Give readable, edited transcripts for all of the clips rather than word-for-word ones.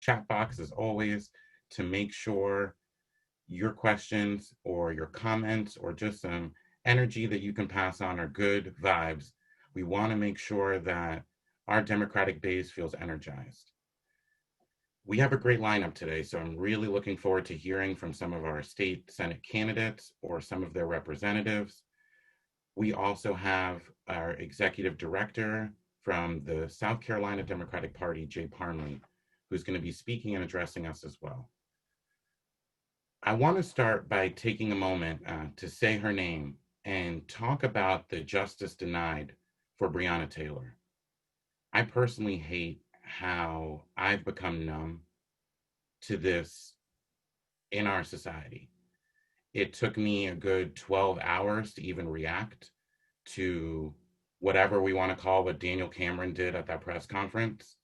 chat box as always to make sure your questions or your comments or just some energy that you can pass on are good vibes. We want to make sure that our Democratic base feels energized. We have a great lineup today, so I'm really looking forward to hearing from some of our state Senate candidates or some of their representatives. We also have our executive director from the South Carolina Democratic Party, Jay Parmley, who's going to be speaking and addressing us as well. I want to start by taking a moment to say her name and talk about the justice denied for Breonna Taylor. I personally hate how I've become numb to this in our society. It took me a good 12 hours to even react to whatever we want to call what Daniel Cameron did at that press conference.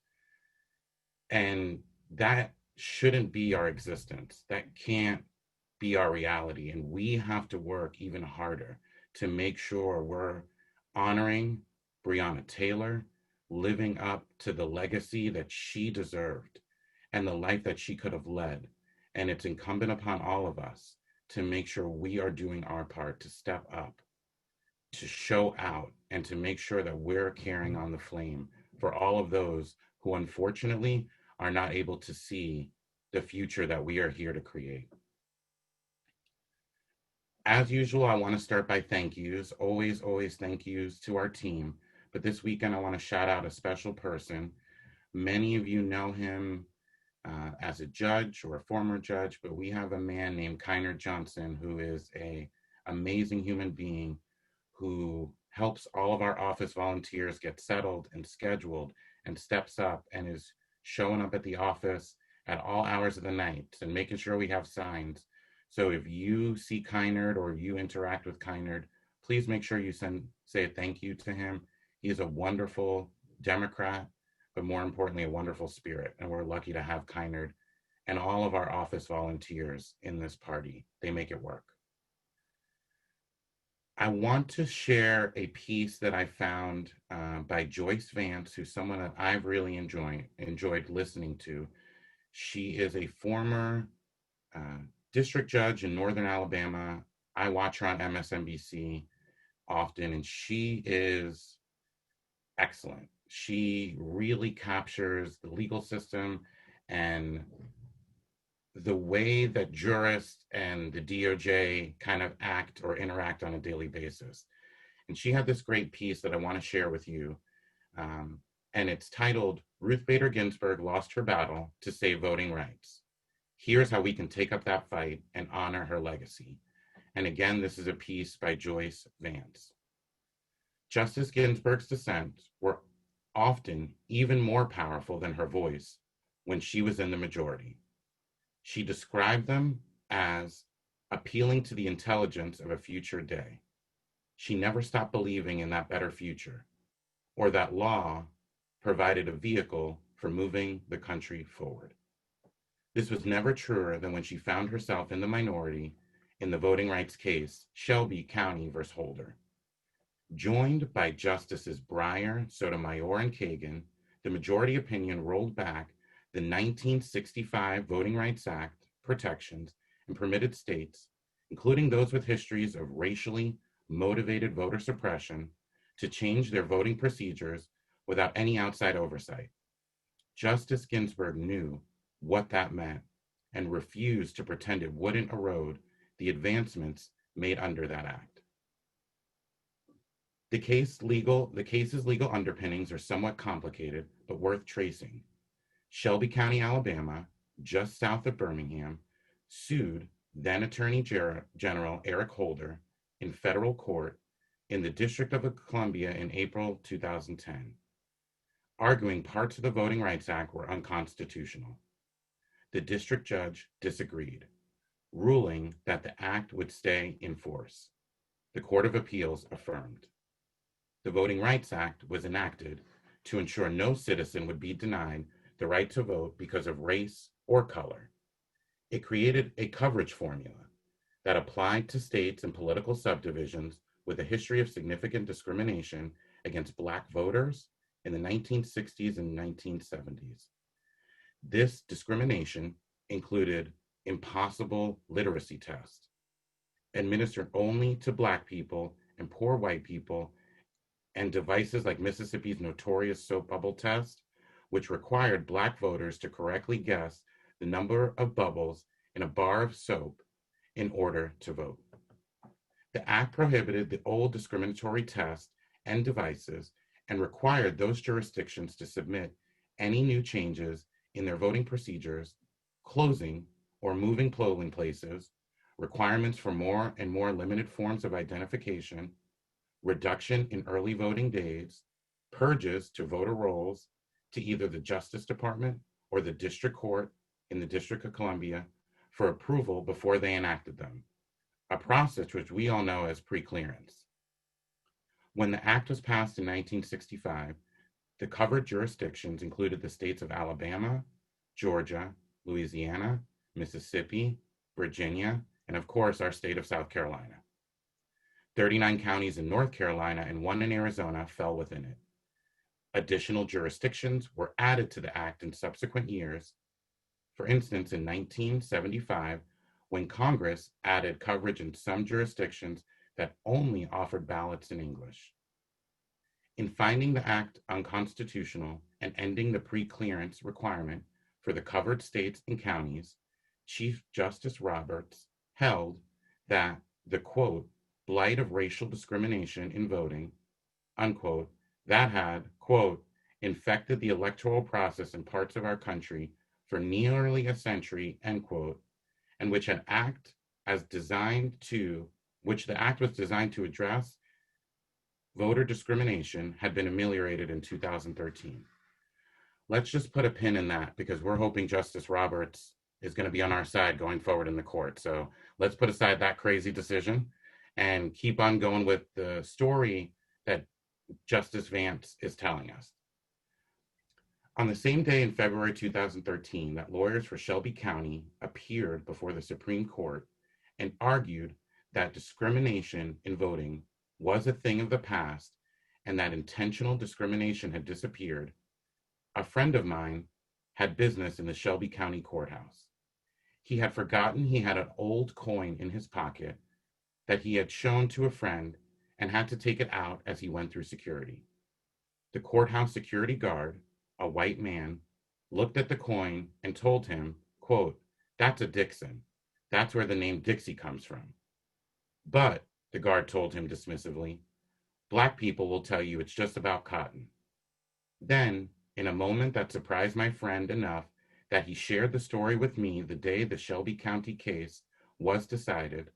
And that shouldn't be our existence. That can't be our reality. And we have to work even harder to make sure we're honoring Breonna Taylor, living up to the legacy that she deserved and the life that she could have led. And it's incumbent upon all of us to make sure we are doing our part to step up, to show out, and to make sure that we're carrying on the flame for all of those who unfortunately are not able to see the future that we are here to create. As usual, I want to start by thank yous, always thank yous to our team. But this weekend, I want to shout out a special person. Many of you know him as a judge or a former judge, but we have a man named Kynard Johnson, who is an amazing human being who helps all of our office volunteers get settled and scheduled and steps up and is showing up at the office at all hours of the night and making sure we have signs. So if you see Kynard or you interact with Kynard, please make sure you say a thank you to him. He is a wonderful Democrat, but more importantly, a wonderful spirit. And we're lucky to have Kynard and all of our office volunteers in this party. They make it work. I want to share a piece that I found by Joyce Vance, who's someone that I've really enjoyed listening to. She is a former district judge in Northern Alabama. I watch her on MSNBC often, and she is excellent. She really captures the legal system and the way that jurists and the DOJ kind of act or interact on a daily basis. And she had this great piece that I want to share with you. And it's titled, Ruth Bader Ginsburg Lost Her Battle to Save Voting Rights. Here's how we can take up that fight and honor her legacy. And again, this is a piece by Joyce Vance. Justice Ginsburg's dissents were often even more powerful than her voice when she was in the majority. She described them as appealing to the intelligence of a future day. She never stopped believing in that better future, or that law provided a vehicle for moving the country forward. This was never truer than when she found herself in the minority in the voting rights case, Shelby County versus Holder. Joined by Justices Breyer, Sotomayor, and Kagan, the majority opinion rolled back the 1965 Voting Rights Act protections and permitted states, including those with histories of racially motivated voter suppression, to change their voting procedures without any outside oversight. Justice Ginsburg knew what that meant and refused to pretend it wouldn't erode the advancements made under that act. The case's legal underpinnings are somewhat complicated, but worth tracing. Shelby County, Alabama, just south of Birmingham, sued then Attorney General Eric Holder in federal court in the District of Columbia in April 2010, arguing parts of the Voting Rights Act were unconstitutional. The district judge disagreed, ruling that the act would stay in force. The Court of Appeals affirmed. The Voting Rights Act was enacted to ensure no citizen would be denied the right to vote because of race or color. It created a coverage formula that applied to states and political subdivisions with a history of significant discrimination against Black voters in the 1960s and 1970s. This discrimination included impossible literacy tests, administered only to Black people and poor white people, and devices like Mississippi's notorious soap bubble test, which required Black voters to correctly guess the number of bubbles in a bar of soap in order to vote. The act prohibited the old discriminatory test and devices and required those jurisdictions to submit any new changes in their voting procedures, closing or moving polling places, requirements for more and more limited forms of identification, reduction in early voting days, purges to voter rolls to either the Justice Department or the District Court in the District of Columbia for approval before they enacted them, a process which we all know as pre-clearance. When the act was passed in 1965, the covered jurisdictions included the states of Alabama, Georgia, Louisiana, Mississippi, Virginia, and of course our state of South Carolina. 39 counties in North Carolina and 1 in Arizona fell within it. Additional jurisdictions were added to the act in subsequent years. For instance, in 1975, when Congress added coverage in some jurisdictions that only offered ballots in English. In finding the act unconstitutional and ending the pre-clearance requirement for the covered states and counties, Chief Justice Roberts held that the, quote, blight of racial discrimination in voting, unquote, that had, quote, infected the electoral process in parts of our country for nearly a century, end quote, and which the act was designed to address voter discrimination had been ameliorated in 2013. Let's just put a pin in that because we're hoping Justice Roberts is going to be on our side going forward in the court. So let's put aside that crazy decision and keep on going with the story that Justice Vance is telling us. On the same day in February 2013 that lawyers for Shelby County appeared before the Supreme Court and argued that discrimination in voting was a thing of the past and that intentional discrimination had disappeared, a friend of mine had business in the Shelby County Courthouse. He had forgotten he had an old coin in his pocket that he had shown to a friend and had to take it out as he went through security. The courthouse security guard, a white man, looked at the coin and told him, quote, that's a Dixon. That's where the name Dixie comes from. But, the guard told him dismissively, Black people will tell you it's just about cotton. Then, in a moment that surprised my friend enough that he shared the story with me the day the Shelby County case was decided,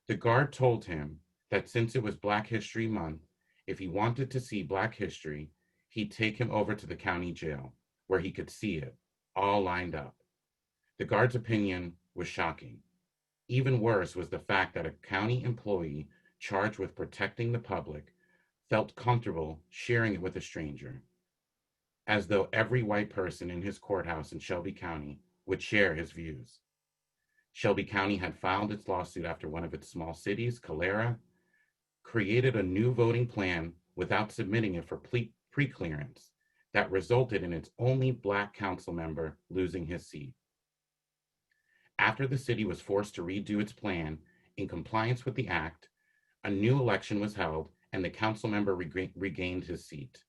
the guard told him that since it was Black History Month, if he wanted to see Black history, he'd take him over to the county jail, where he could see it, all lined up. The guard's opinion was shocking. Even worse was the fact that a county employee charged with protecting the public felt comfortable sharing it with a stranger, as though every white person in his courthouse in Shelby County would share his views. Shelby County had filed its lawsuit after one of its small cities, Calera, created a new voting plan without submitting it for pre-clearance that resulted in its only Black council member losing his seat. After the city was forced to redo its plan in compliance with the act, a new election was held and the council member regained his seat.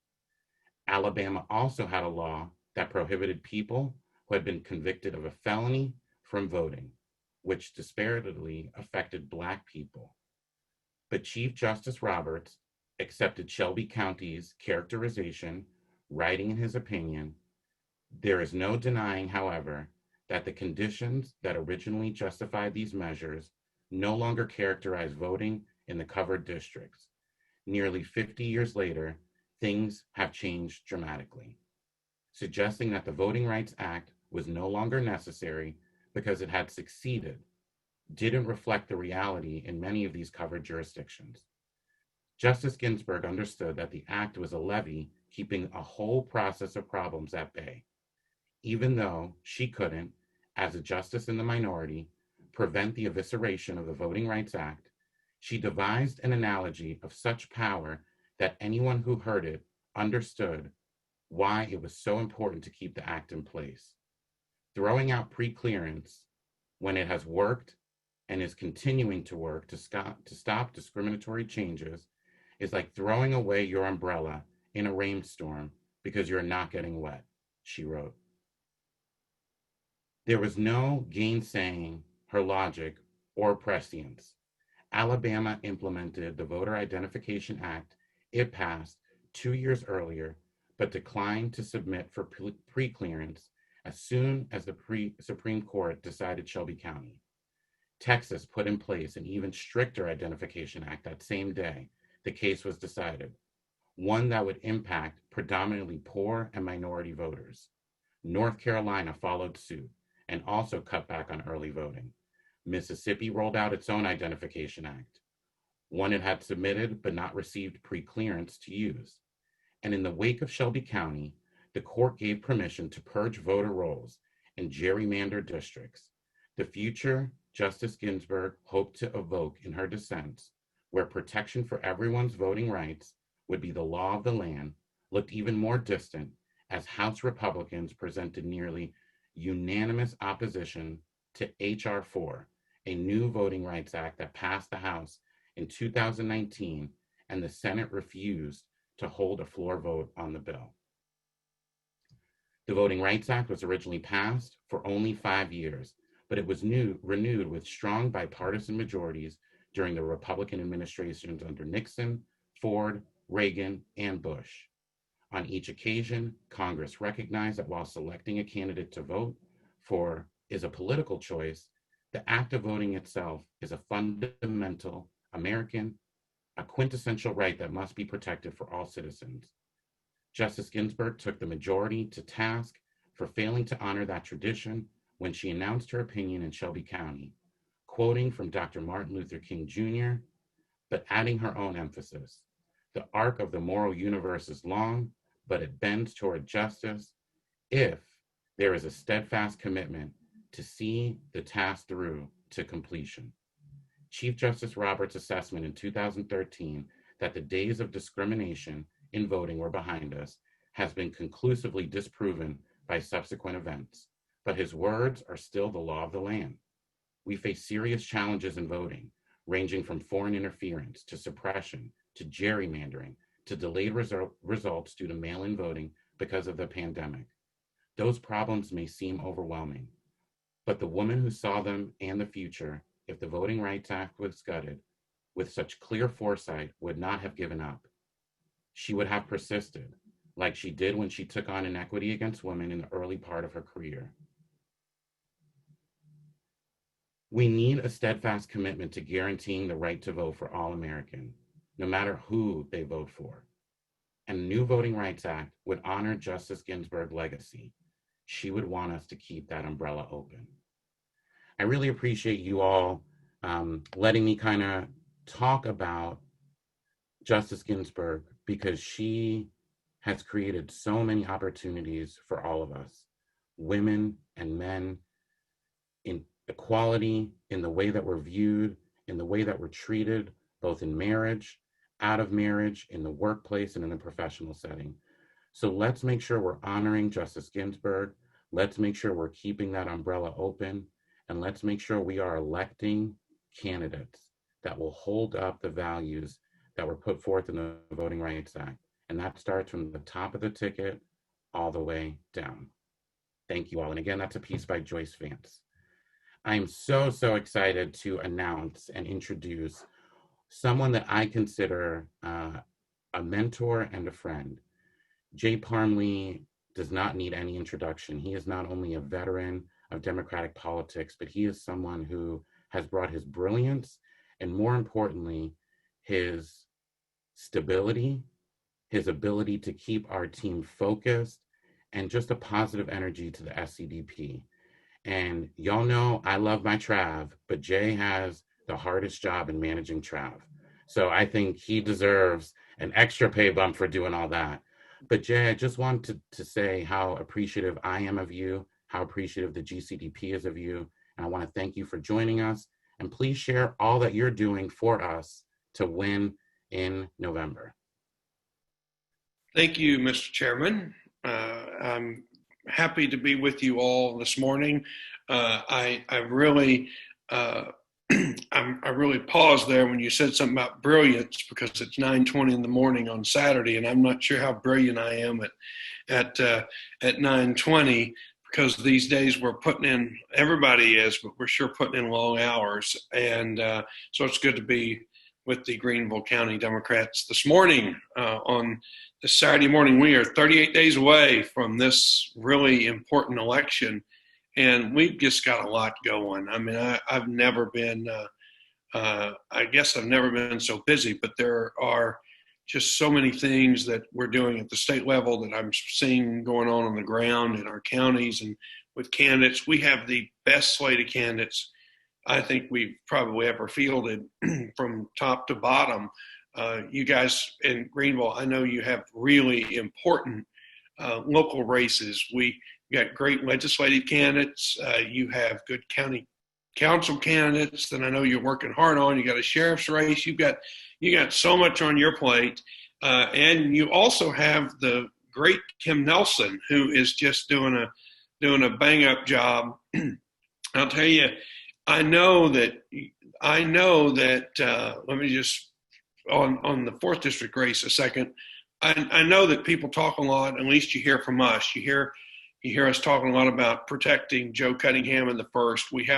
Alabama also had a law that prohibited people who had been convicted of a felony from voting, which disparately affected Black people. But Chief Justice Roberts accepted Shelby County's characterization, writing in his opinion, there is no denying, however, that the conditions that originally justified these measures no longer characterize voting in the covered districts. Nearly 50 years later, things have changed dramatically, suggesting that the Voting Rights Act was no longer necessary because it had succeeded, didn't reflect the reality in many of these covered jurisdictions. Justice Ginsburg understood that the act was a levee keeping a whole process of problems at bay, even though she couldn't, as a justice in the minority, prevent the evisceration of the Voting Rights Act. She devised an analogy of such power that anyone who heard it understood why it was so important to keep the act in place. Throwing out pre-clearance when it has worked and is continuing to work to stop discriminatory changes is like throwing away your umbrella in a rainstorm because you're not getting wet, she wrote. There was no gainsaying her logic or prescience. Alabama implemented the Voter Identification Act it passed 2 years earlier, but declined to submit for pre-clearance as soon as the Supreme Court decided Shelby County. Texas put in place an even stricter Identification Act that same day the case was decided, one that would impact predominantly poor and minority voters. North Carolina followed suit and also cut back on early voting. Mississippi rolled out its own Identification Act, one it had submitted but not received pre-clearance to use. And in the wake of Shelby County, the court gave permission to purge voter rolls in gerrymandered districts. The future Justice Ginsburg hoped to evoke in her dissents, where protection for everyone's voting rights would be the law of the land, looked even more distant as House Republicans presented nearly unanimous opposition to H.R. 4, a new Voting Rights Act that passed the House in 2019, and the Senate refused to hold a floor vote on the bill. The Voting Rights Act was originally passed for only 5 years, but it was renewed with strong bipartisan majorities during the Republican administrations under Nixon, Ford, Reagan, and Bush. On each occasion, Congress recognized that while selecting a candidate to vote for is a political choice, the act of voting itself is a fundamental American, a quintessential right that must be protected for all citizens. Justice Ginsburg took the majority to task for failing to honor that tradition when she announced her opinion in Shelby County, quoting from Dr. Martin Luther King Jr., but adding her own emphasis. The arc of the moral universe is long, but it bends toward justice if there is a steadfast commitment to see the task through to completion. Chief Justice Roberts' assessment in 2013 that the days of discrimination in voting were behind us has been conclusively disproven by subsequent events, but his words are still the law of the land. We face serious challenges in voting, ranging from foreign interference to suppression to gerrymandering to delayed results due to mail-in voting because of the pandemic. Those problems may seem overwhelming, but the woman who saw them and the future, if the Voting Rights Act was gutted, with such clear foresight, would not have given up. She would have persisted, like she did when she took on inequity against women in the early part of her career. We need a steadfast commitment to guaranteeing the right to vote for all Americans, no matter who they vote for. And the new Voting Rights Act would honor Justice Ginsburg's legacy. She would want us to keep that umbrella open. I really appreciate you all letting me kind of talk about Justice Ginsburg, because she has created so many opportunities for all of us, women and men, in equality, in the way that we're viewed, in the way that we're treated, both in marriage, out of marriage, in the workplace, and in a professional setting. So let's make sure we're honoring Justice Ginsburg. Let's make sure we're keeping that umbrella open, and let's make sure we are electing candidates that will hold up the values that were put forth in the Voting Rights Act. And that starts from the top of the ticket all the way down. Thank you all. And again, that's a piece by Joyce Vance. I'm so excited to announce and introduce someone that I consider a mentor and a friend. Jay Parmley does not need any introduction. He is not only a veteran of Democratic politics, but he is someone who has brought his brilliance and, more importantly, his stability, his ability to keep our team focused, and just a positive energy to the SCDP. And y'all know I love my Trav, but Jay has the hardest job in managing Trav. So I think he deserves an extra pay bump for doing all that. But Jay, I just want to say how appreciative I am of you, how appreciative the GCDP is of you. And I want to thank you for joining us. And please share all that you're doing for us to win in November. Thank you, Mr. Chairman. I'm happy to be with you all this morning. I really, uh, I really paused there when you said something about brilliance because it's 9:20 in the morning on Saturday, and I'm not sure how brilliant I am at 9:20 because these days we're putting in. Everybody is, but we're sure putting in long hours, and so it's good to be with the Greenville County Democrats this morning on this Saturday morning. We are 38 days away from this really important election, and we've just got a lot going. I mean, I've never been, I guess I've never been so busy, but there are just so many things that we're doing at the state level that I'm seeing going on the ground in our counties and with candidates. We have the best slate of candidates I think we've probably ever fielded from top to bottom. You guys in Greenville, I know you have really important local races. We got great legislative candidates. You have good county council candidates that I know you're working hard on. You got a sheriff's race. You got so much on your plate, and you also have the great Kim Nelson, who is just doing a bang up job. I'll tell you, I know that. Let me just on the fourth district race a second. I know that people talk a lot. At least you hear from us. You hear us talking a lot about protecting Joe Cunningham in the first. We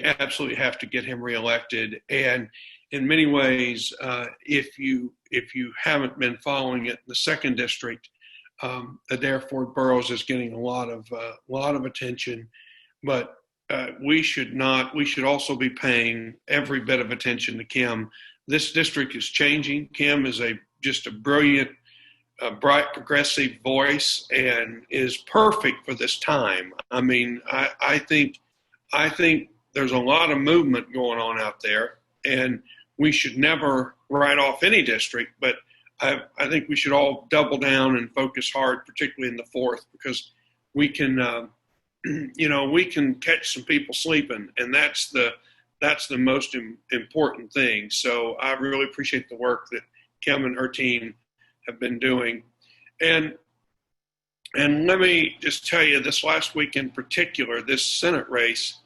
absolutely have to get him reelected. And in many ways, if you haven't been following it, the second district, Adair Ford Burroughs is getting a lot of attention, but we should also be paying every bit of attention to Kim. This district is changing. Kim is just a brilliant, bright, progressive voice and is perfect for this time. I mean, I think there's a lot of movement going on out there, and we should never write off any district, but I think we should all double down and focus hard, particularly in the fourth, because we can we can catch some people sleeping, and that's the most important thing. So I really appreciate the work that Kim and her team have been doing. And let me just tell you, this last week in particular, this Senate race,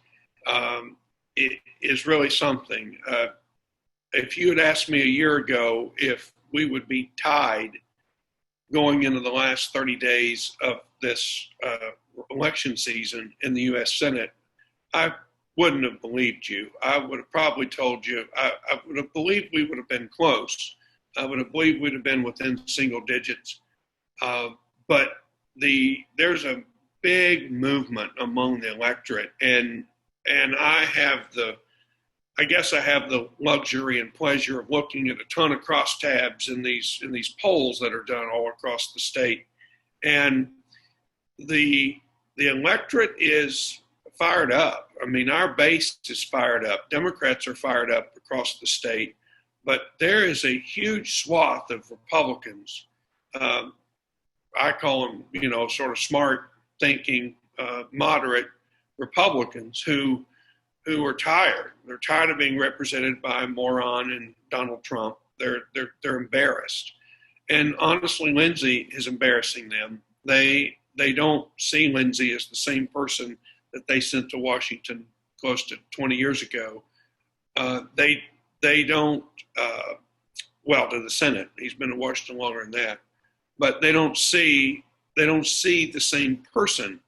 it is really something. If you had asked me a year ago if we would be tied going into the last 30 days of this election season in the U.S. Senate, I wouldn't have believed you. I would have probably told you, I would have believed we would have been close. I would have believed we'd have been within single digits. But there's a big movement among the electorate, and I guess I have the luxury and pleasure of looking at a ton of crosstabs in these polls that are done all across the state, and the electorate is fired up. I mean, our base is fired up. Democrats are fired up across the state, but there is a huge swath of Republicans. I call them, sort of smart thinking, moderate Republicans who are tired. They're tired of being represented by a moron and Donald Trump. They're embarrassed, and honestly, Lindsay is embarrassing them. They don't see Lindsay as the same person that they sent to Washington close to 20 years ago. They don't, to the Senate. He's been in Washington longer than that, but they don't see the same person,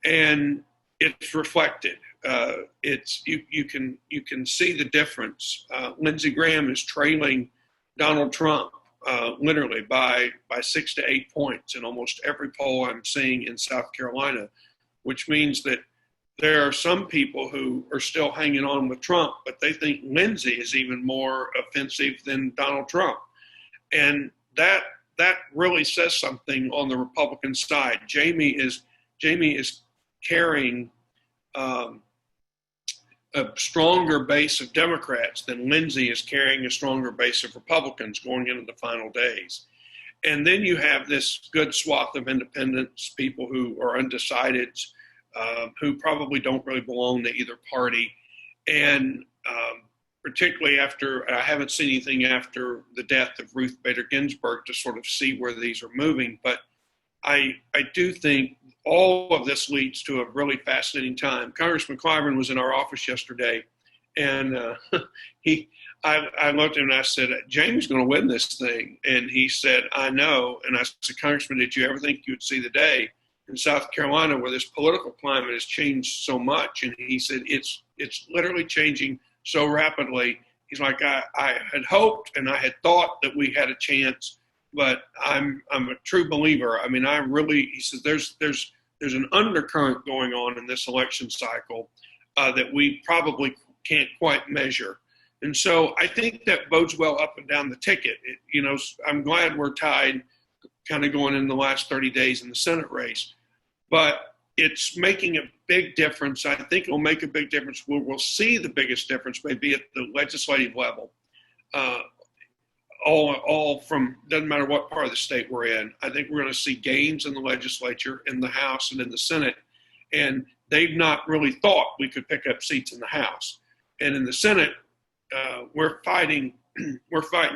and it's reflected. You can see the difference. Lindsey Graham is trailing Donald Trump literally by 6 to 8 points in almost every poll I'm seeing in South Carolina, which means that there are some people who are still hanging on with Trump, but they think Lindsey is even more offensive than Donald Trump. And that really says something on the Republican side. Jamie is carrying a stronger base of Democrats than Lindsey is carrying a stronger base of Republicans going into the final days. And then you have this good swath of independents, people who are undecided, who probably don't really belong to either party. And particularly after, I haven't seen anything after the death of Ruth Bader Ginsburg to sort of see where these are moving, but I do think all of this leads to a really fascinating time. Congressman Clyburn was in our office yesterday, and I looked at him and I said, Jamie's going to win this thing. And he said, I know. And I said, Congressman, did you ever think you would see the day in South Carolina where this political climate has changed so much? And he said, it's literally changing so rapidly. He's like, I had hoped and I had thought that we had a chance, but I'm a true believer. I mean, he says, there's an undercurrent going on in this election cycle that we probably can't quite measure. And so I think that bodes well up and down the ticket. I'm glad we're tied kind of going in the last 30 days in the Senate race, but it's making a big difference. I think it'll make a big difference. We'll see the biggest difference maybe at the legislative level. All from, doesn't matter what part of the state we're in. I think we're going to see gains in the legislature, in the House and in the Senate. And they've not really thought we could pick up seats in the House. And in the Senate, we're fighting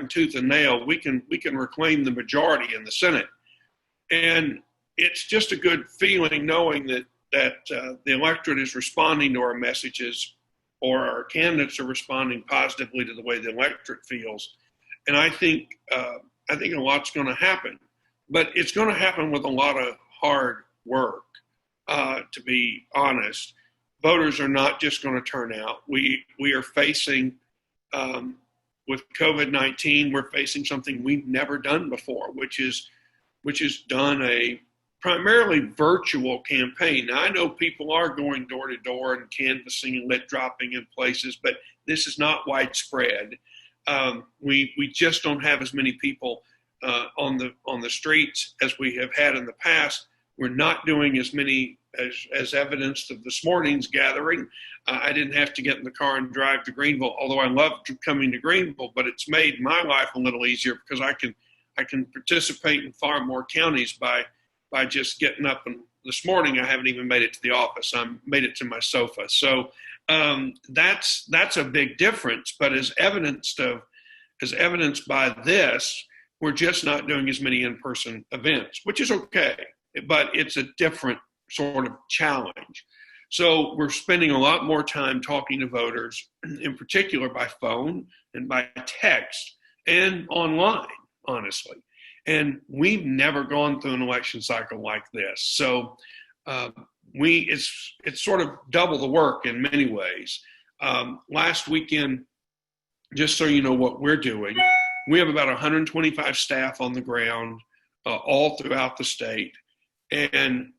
tooth and nail. We can reclaim the majority in the Senate. And it's just a good feeling knowing that the electorate is responding to our messages, or our candidates are responding positively to the way the electorate feels. And I think a lot's going to happen, but it's going to happen with a lot of hard work. To be honest, voters are not just going to turn out. We are facing, with COVID-19, we're facing something we've never done before, which is done a primarily virtual campaign. Now, I know people are going door to door and canvassing and lit dropping in places, but this is not widespread. We just don't have as many people on the streets as we have had in the past. We're not doing as many as evidenced of this morning's gathering. I didn't have to get in the car and drive to Greenville, although I love coming to Greenville, but it's made my life a little easier because I can participate in far more counties by just getting up. And this morning I haven't even made it to the office. I made it to my sofa. So that's a big difference. But as evidenced by this, we're just not doing as many in-person events, which is okay, but it's a different sort of challenge. So we're spending a lot more time talking to voters, in particular by phone and by text and online, honestly. And we've never gone through an election cycle like this. So it's sort of double the work in many ways. Last weekend, just so you know what we're doing, we have about 125 staff on the ground all throughout the state. And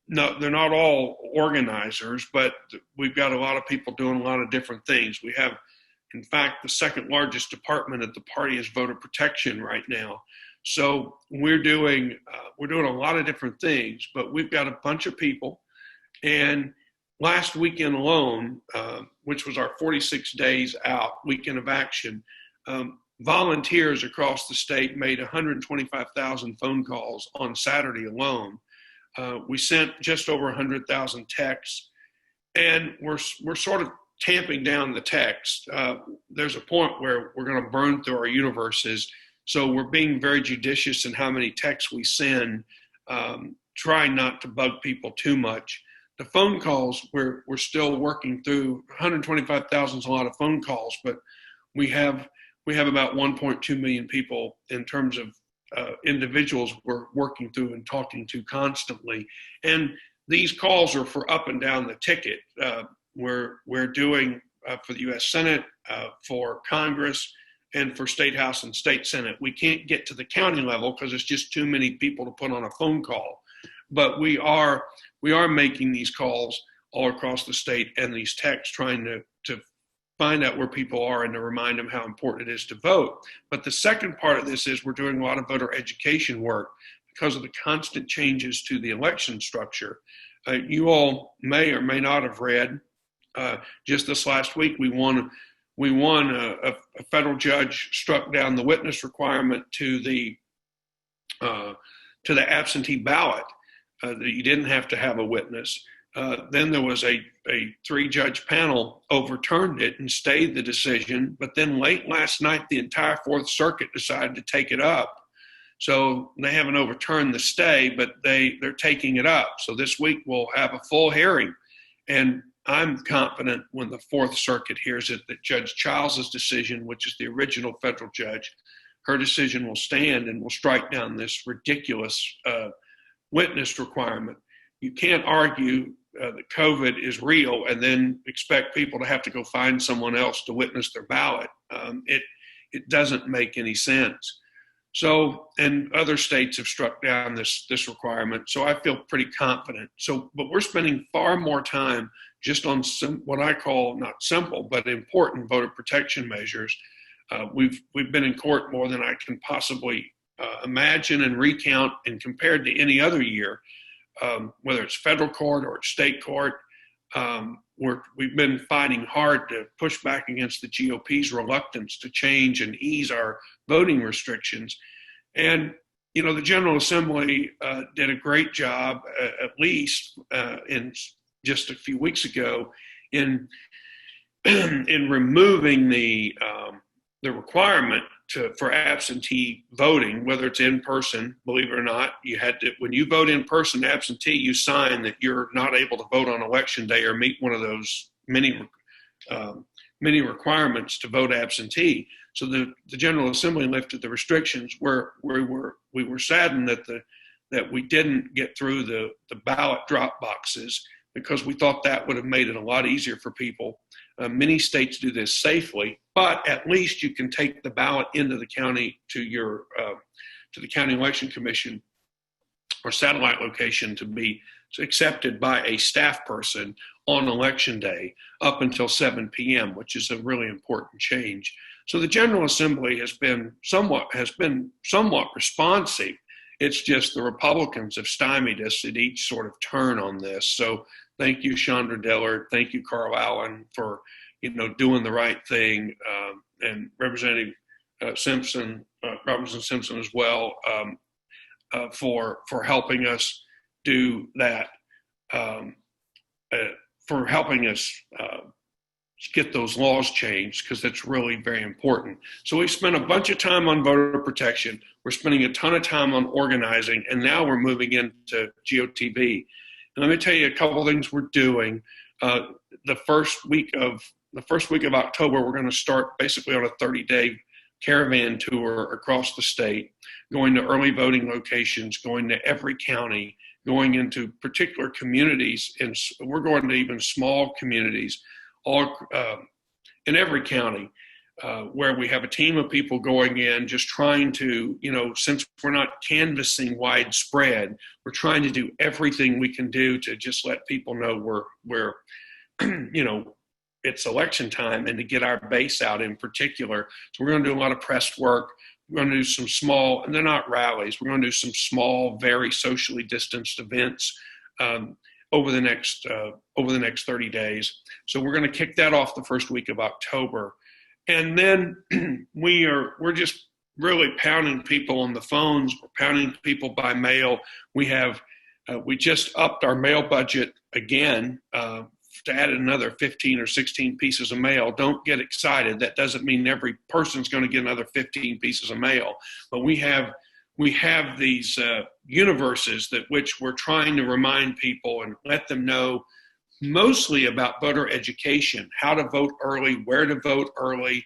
no, they're not all organizers, but we've got a lot of people doing a lot of different things. We have, in fact, the second largest department at the party is voter protection right now. So we're doing a lot of different things, but we've got a bunch of people. And last weekend alone, which was our 46 days out weekend of action, volunteers across the state made 125,000 phone calls on Saturday alone. We sent just over 100,000 texts, and we're sort of tamping down the text. There's a point where we're going to burn through our universes. So we're being very judicious in how many texts we send, trying not to bug people too much. The phone calls, we're still working through. 125,000 is a lot of phone calls, but we have about 1.2 million people in terms of individuals we're working through and talking to constantly. And these calls are for up and down the ticket. We're doing for the U.S. Senate, for Congress, and for State House and State Senate. We can't get to the county level because it's just too many people to put on a phone call. But we are making these calls all across the state and these texts, trying to find out where people are and to remind them how important it is to vote. But the second part of this is we're doing a lot of voter education work because of the constant changes to the election structure. You all may or may not have read, just this last week, we won a federal judge struck down the witness requirement to the absentee ballot, that you didn't have to have a witness. Then there was a 3-judge panel overturned it and stayed the decision. But then late last night, the entire Fourth Circuit decided to take it up. So they haven't overturned the stay, but they're taking it up. So this week we'll have a full hearing. And I'm confident when the Fourth Circuit hears it that Judge Childs' decision, which is the original federal judge, her decision will stand and will strike down this ridiculous witness requirement. You can't argue that COVID is real and then expect people to have to go find someone else to witness their ballot. It doesn't make any sense. So, and other states have struck down this requirement. So I feel pretty confident. So, but we're spending far more time just on what I call not simple, but important voter protection measures. We've been in court more than I can possibly imagine and recount, and compared to any other year, whether it's federal court or state court, we've been fighting hard to push back against the GOP's reluctance to change and ease our voting restrictions. And, you know, the General Assembly did a great job, at least in just a few weeks ago, in removing the requirement for absentee voting, whether it's in person. Believe it or not, you had to, when you vote in person absentee, you sign that you're not able to vote on election day or meet one of those many requirements to vote absentee. So the General Assembly lifted the restrictions. Where we were saddened that we didn't get through the ballot drop boxes, because we thought that would have made it a lot easier for people. Many states do this safely, but at least you can take the ballot into the county to the county election commission or satellite location to be accepted by a staff person on election day up until 7 p.m., which is a really important change. So the General Assembly has been somewhat responsive. It's just the Republicans have stymied us at each sort of turn on this. So thank you, Chandra Dillard. Thank you, Carl Allen, for doing the right thing, and Representative Robinson Simpson as well, for helping us do that, for helping us get those laws changed, because that's really very important. So we've spent a bunch of time on voter protection. We're spending a ton of time on organizing, and now we're moving into GOTV. And let me tell you a couple of things we're doing. The first week of October, we're going to start basically on a 30-day caravan tour across the state, going to early voting locations, going to every county, going into particular communities, and we're going to even small communities, all in every county, where we have a team of people going in, just trying to, since we're not canvassing widespread, we're trying to do everything we can do to just let people know we're it's election time, and to get our base out in particular. So we're going to do a lot of press work. We're going to do some small, and they're not rallies, we're going to do some small, very socially distanced events over the next 30 days. So we're going to kick that off the first week of October. And then we're just really pounding people on the phones. We're pounding people by mail. We just upped our mail budget again, to add another 15 or 16 pieces of mail. Don't get excited. That doesn't mean every person's going to get another 15 pieces of mail. But we have these universes that which we're trying to remind people and let them know, mostly about voter education, how to vote early, where to vote early,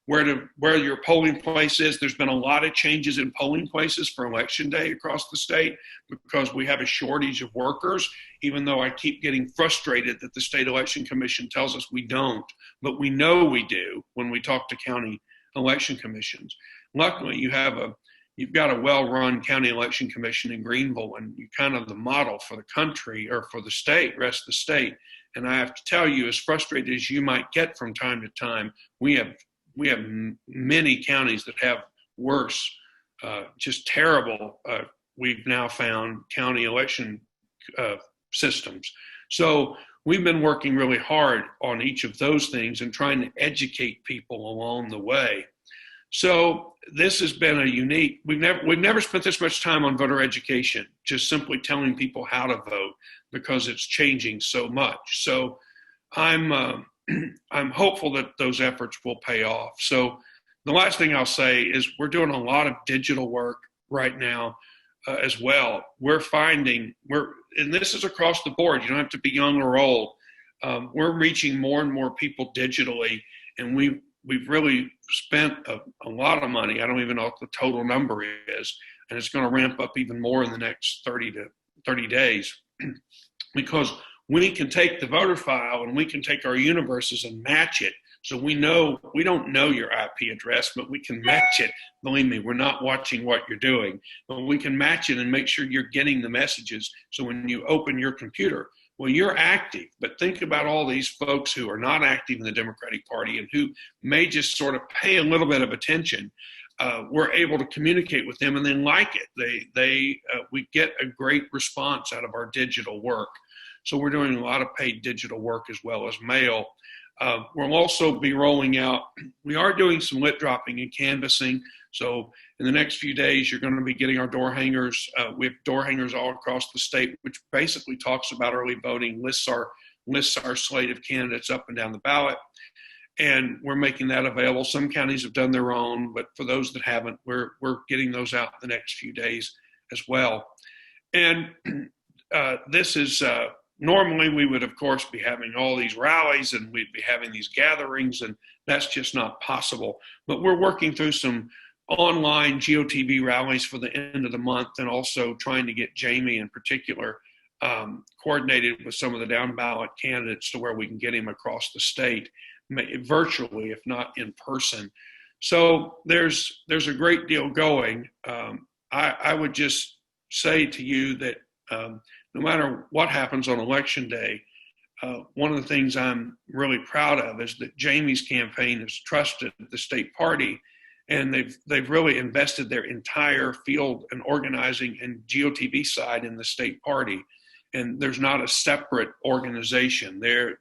where your polling place is. There's been a lot of changes in polling places for election day across the state because we have a shortage of workers, even though I keep getting frustrated that the state election commission tells us we don't, but we know we do when we talk to county election commissions. Luckily, you've got a well-run county election commission in Greenville, and you're kind of the model for the country, or for the state, rest of the state. And I have to tell you, as frustrated as you might get from time to time, we have many counties that have worse, just terrible, we've now found county election systems. So we've been working really hard on each of those things and trying to educate people along the way. So this has been a unique, we've never spent this much time on voter education, just simply telling people how to vote, because it's changing so much. So I'm hopeful that those efforts will pay off. So the last thing I'll say is we're doing a lot of digital work right now as well. We're finding and this is across the board. You don't have to be young or old. We're reaching more and more people digitally, and we've really spent a lot of money. I don't even know what the total number is, and it's going to ramp up even more in the next 30 days because we can take the voter file and we can take our universes and match it. So we don't know your IP address, but we can match it. Believe me, we're not watching what you're doing, but we can match it and make sure you're getting the messages. So when you open your computer, well, you're active, but think about all these folks who are not active in the Democratic Party and who may just sort of pay a little bit of attention. We're able to communicate with them and then like it. We get a great response out of our digital work. So we're doing a lot of paid digital work as well as mail. We'll also be rolling out, we are doing some lit dropping and canvassing. So in the next few days, you're going to be getting our door hangers. We have door hangers all across the state, which basically talks about early voting, lists our slate of candidates up and down the ballot. And we're making that available. Some counties have done their own, but for those that haven't, we're getting those out the next few days as well. And this is, normally we would, of course, be having all these rallies and we'd be having these gatherings, and that's just not possible. But we're working through some online GOTV rallies for the end of the month, and also trying to get Jamie in particular coordinated with some of the down ballot candidates to where we can get him across the state virtually, if not in person. So there's a great deal going. I would just say to you that no matter what happens on election day, one of the things I'm really proud of is that Jamie's campaign has trusted the state party, and they've really invested their entire field and organizing and GOTV side in the state party. And there's not a separate organization. They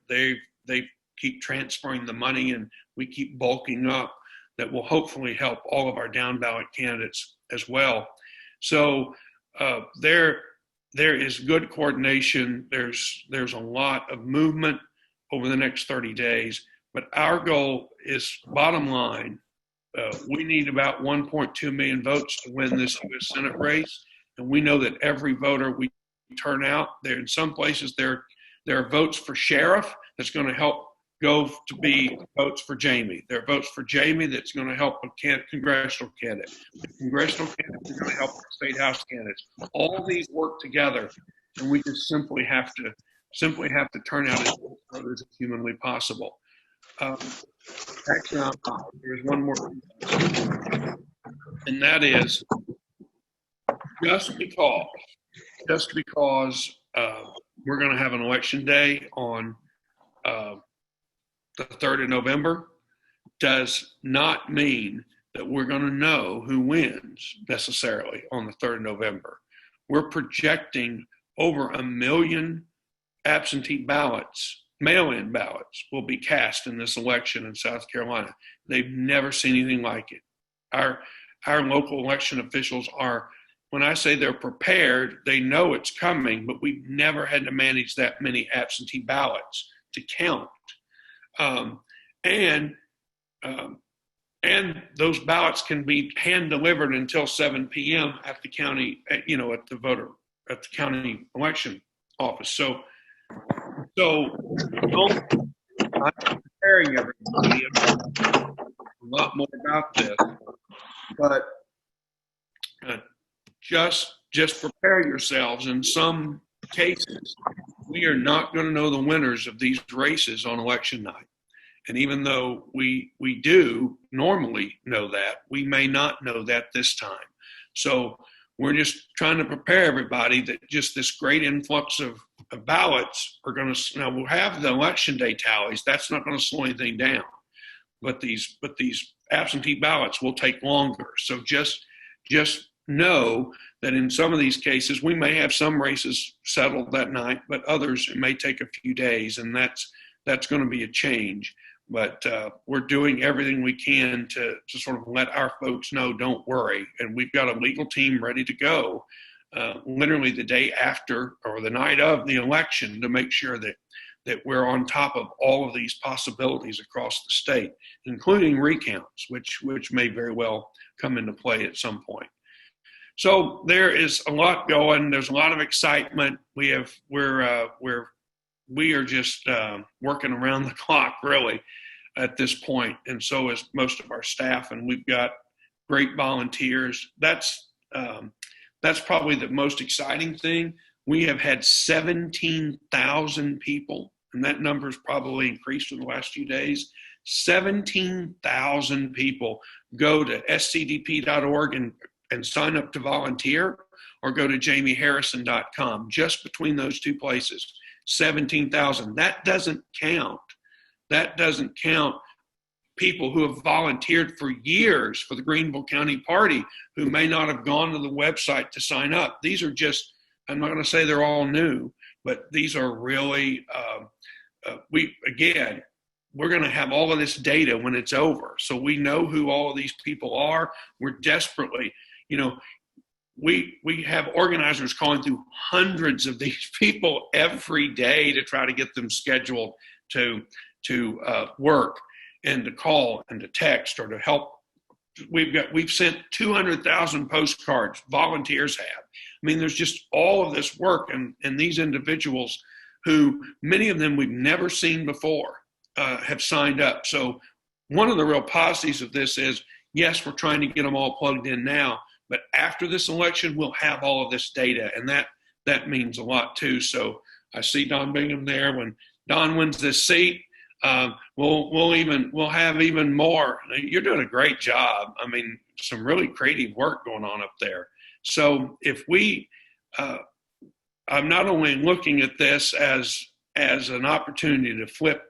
keep transferring the money, and we keep bulking up. That will hopefully help all of our down ballot candidates as well. So there is good coordination. There's a lot of movement over the next 30 days. But our goal is, bottom line, we need about 1.2 million votes to win this U.S. Senate race. And we know that every voter we turn out, there in some places there are votes for sheriff that's going to help go to be votes for Jamie. There are votes for Jamie that's going to help a congressional candidate. The congressional candidates are going to help the state house candidates. All these work together, and we just simply have to turn out as many voters as humanly possible. Actually, there's one more thing, and that is just because we're going to have an election day on the 3rd of November does not mean that we're going to know who wins necessarily on the 3rd of November. We're projecting over 1 million absentee ballots, mail-in ballots, will be cast in this election in South Carolina. They've never seen anything like it. Our local election officials are, when I say they're prepared, they know it's coming, but we've never had to manage that many absentee ballots to count. And those ballots can be hand delivered until 7 p.m. at the county, at the county election office. So I'm preparing everybody a lot more about this, but just prepare yourselves. In some cases, we are not going to know the winners of these races on election night. And even though we do normally know that, we may not know that this time. So we're just trying to prepare everybody that just this great influx of ballots are going to, now we'll have the election day tallies. That's not going to slow anything down. But these absentee ballots will take longer. So just know that in some of these cases, we may have some races settled that night, but others, it may take a few days, and that's going to be a change. But we're doing everything we can to sort of let our folks know, don't worry. And we've got a legal team ready to go literally the day after or the night of the election to make sure that that we're on top of all of these possibilities across the state, including recounts, which may very well come into play at some point. So there is a lot going. There's a lot of excitement. We are just working around the clock, really, at this point, and so is most of our staff. And we've got great volunteers. That's probably the most exciting thing. We have had 17,000 people, and that number's probably increased in the last few days. 17,000 people go to scdp.org and sign up to volunteer, or go to jamieharrison.com. Just between those two places, 17,000. That doesn't count. That doesn't count people who have volunteered for years for the Greenville County Party who may not have gone to the website to sign up. These are just, I'm not going to say they're all new, but these are really, we're going to have all of this data when it's over. So we know who all of these people are. We're desperately, we have organizers calling through hundreds of these people every day to try to get them scheduled to work and to call and to text or to help. We've sent 200,000 postcards. Volunteers have. I mean, there's just all of this work, and these individuals who, many of them we've never seen before, have signed up. So one of the real positives of this is, yes, we're trying to get them all plugged in now, but after this election, we'll have all of this data, and that means a lot too. So I see Don Bingham there. When Don wins this seat, we'll have even more. You're doing a great job. I mean, some really creative work going on up there. So if I'm not only looking at this as an opportunity to flip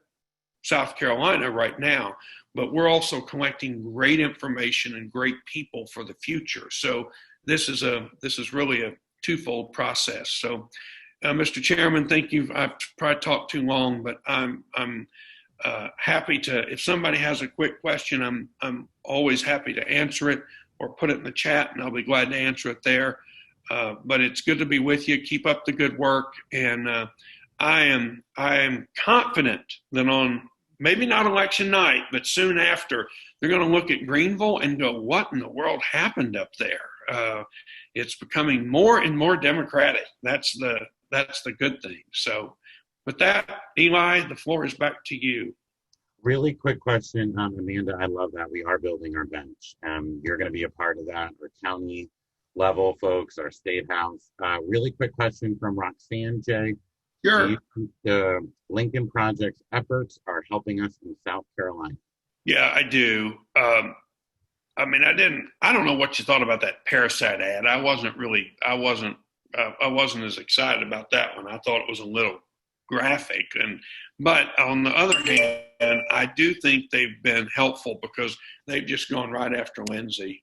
South Carolina right now, but we're also collecting great information and great people for the future. So this is really a twofold process. So, Mr. Chairman, thank you. I've probably talked too long, but I'm happy to. If somebody has a quick question, I'm always happy to answer it or put it in the chat, and I'll be glad to answer it there. But it's good to be with you. Keep up the good work, and I am confident that on maybe not election night, but soon after, they're going to look at Greenville and go, "What in the world happened up there?" It's becoming more and more Democratic. That's the good thing. So, with that, Eli, the floor is back to you. Really quick question, Amanda. I love that we are building our bench. You're going to be a part of that. Our county level folks, our state house. Really quick question from Roxanne J. Sure. Do you think the Lincoln Project's efforts are helping us in South Carolina? Yeah, I do. I mean, I don't know what you thought about that Parasite ad. I wasn't as excited about that one. I thought it was a little graphic, but on the other hand, I do think they've been helpful because they've just gone right after Lindsay.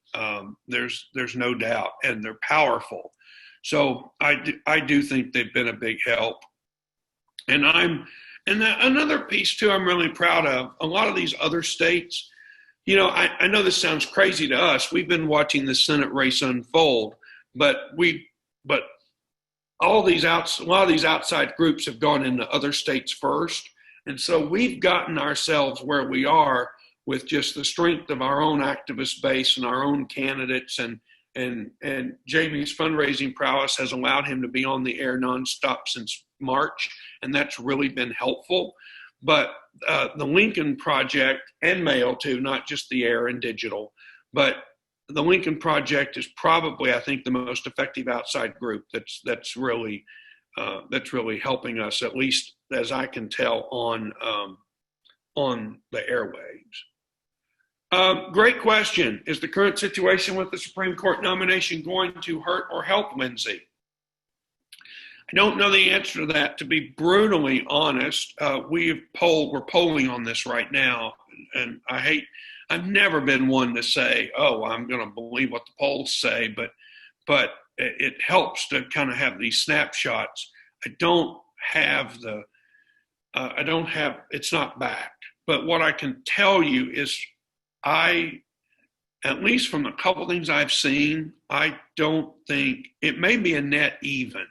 There's no doubt, and they're powerful. So I do think they've been a big help. And another piece too, I'm really proud of. A lot of these other states, I know this sounds crazy to us. We've been watching the Senate race unfold, but a lot of these outside groups have gone into other states first. And so we've gotten ourselves where we are with just the strength of our own activist base and our own candidates. And Jamie's fundraising prowess has allowed him to be on the air nonstop since March. And that's really been helpful. But the Lincoln Project and mail too, not just the air and digital, but the Lincoln Project is probably, I think, the most effective outside group that's really helping us, at least as I can tell, on the airwaves. Great question. Is the current situation with the Supreme Court nomination going to hurt or help Lindsay? I don't know the answer to that, to be brutally honest. We're polling on this right now, and I've never been one to say, "Oh, I'm going to believe what the polls say," but it helps to kind of have these snapshots. It's not backed. But what I can tell you is at least from a couple things I've seen, I don't think it may be a net even.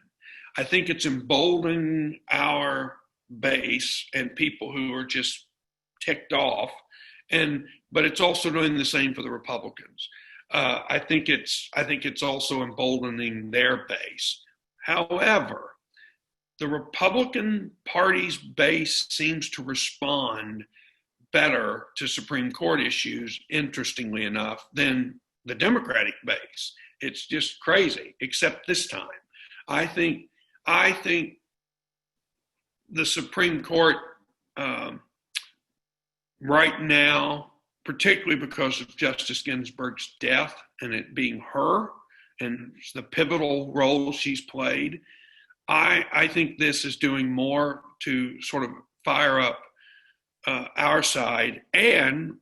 I think it's emboldening our base and people who are just ticked off, but it's also doing the same for the Republicans. I think it's also emboldening their base. However, the Republican Party's base seems to respond better to Supreme Court issues, interestingly enough, than the Democratic base. It's just crazy, except this time. I think the Supreme Court right now, particularly because of Justice Ginsburg's death and it being her and the pivotal role she's played, I think this is doing more to sort of fire up our side and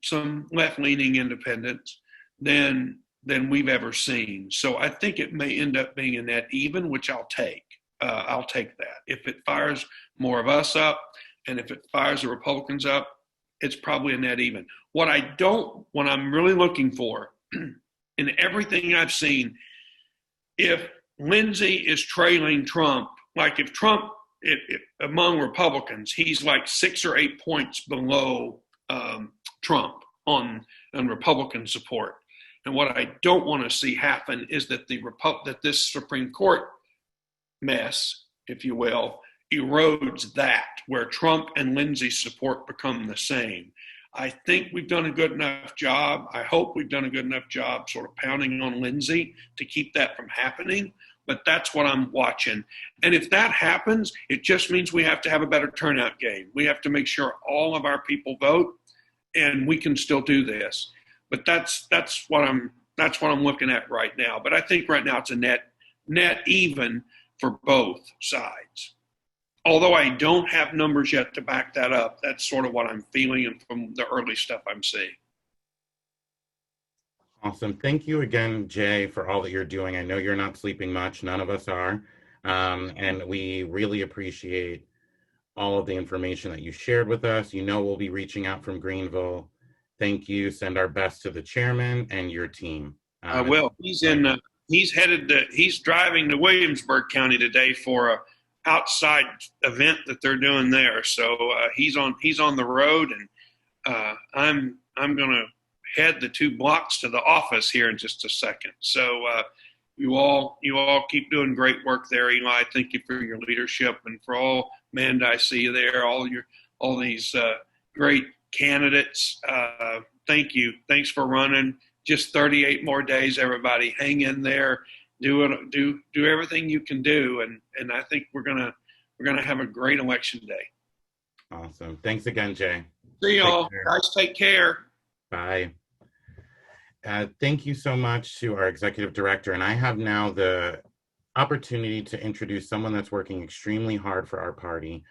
some left-leaning independents than we've ever seen. So I think it may end up being a net even, which I'll take. I'll take that. If it fires more of us up, and if it fires the Republicans up, it's probably a net even. What I'm really looking for in everything I've seen, if Lindsey is trailing Trump, like if Trump, among Republicans, he's like 6 or 8 points below Trump on Republican support. And what I don't want to see happen is that that this Supreme Court mess, if you will, erodes that, where Trump and Lindsey's support become the same. I think we've done a good enough job. I hope we've done a good enough job sort of pounding on Lindsey to keep that from happening. But that's what I'm watching. And if that happens, it just means we have to have a better turnout game. We have to make sure all of our people vote, and we can still do this. But that's what I'm looking at right now. But I think right now it's a net even for both sides. Although I don't have numbers yet to back that up, that's sort of what I'm feeling and from the early stuff I'm seeing. Awesome. Thank you again, Jay, for all that you're doing. I know you're not sleeping much. None of us are. And we really appreciate all of the information that you shared with us. You know we'll be reaching out from Greenville. Thank you. Send our best to the chairman and your team. I will. He's driving to Williamsburg County today for a outside event that they're doing there. So he's on the road, and I'm going to head the 2 blocks to the office here in just a second. So you all keep doing great work there, Eli. Thank you for your leadership, and for all, Amanda, I see you there. All these great candidates. Thank you. Thanks for running. Just 38 more days, everybody. Hang in there. Do everything you can do, and I think we're gonna have a great election day. Awesome. Thanks again, Jay. See y'all. Guys, take care. Bye. Thank you so much to our executive director, and I have now the opportunity to introduce someone that's working extremely hard for our party,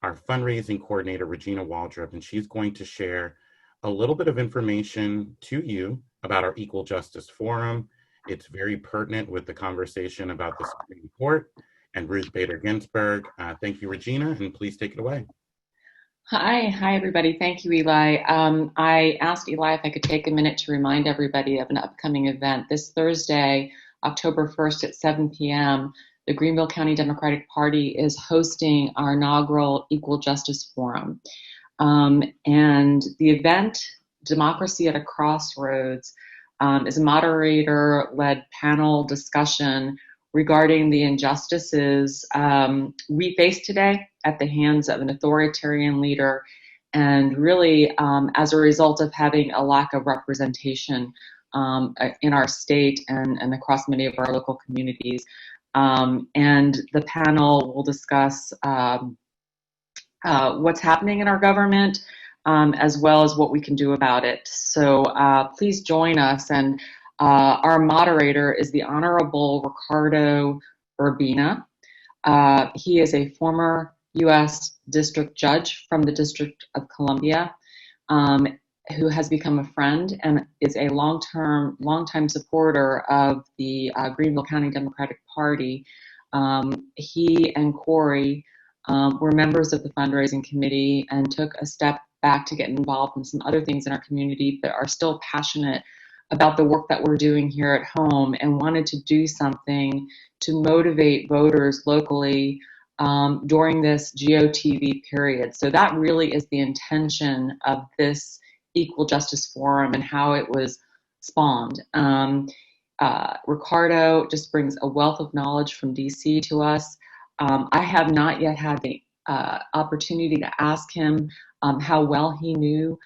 our fundraising coordinator, Regina Waldrop, and she's going to share a little bit of information to you about our Equal Justice Forum. It's very pertinent with the conversation about the Supreme Court and Ruth Bader Ginsburg. Thank you, Regina, and please take it away. Hi, everybody. Thank you, Eli. I asked Eli if I could take a minute to remind everybody of an upcoming event. This Thursday, October 1st at 7 p.m., the Greenville County Democratic Party is hosting our inaugural Equal Justice Forum. And the event, Democracy at a Crossroads, is a moderator-led panel discussion regarding the injustices we face today at the hands of an authoritarian leader, and really as a result of having a lack of representation in our state and across many of our local communities. And the panel will discuss what's happening in our government, as well as what we can do about it. So please join us. And our moderator is the Honorable Ricardo Urbina. He is a former U.S. District Judge from the District of Columbia, who has become a friend and is a long-time supporter of the Greenville County Democratic Party. He and Corey were members of the fundraising committee and took a step back to get involved in some other things in our community, but are still passionate about the work that we're doing here at home and wanted to do something to motivate voters locally during this GOTV period. So that really is the intention of this Equal Justice Forum and how it was spawned. Ricardo just brings a wealth of knowledge from DC to us. I have not yet had the opportunity to ask him how well he knew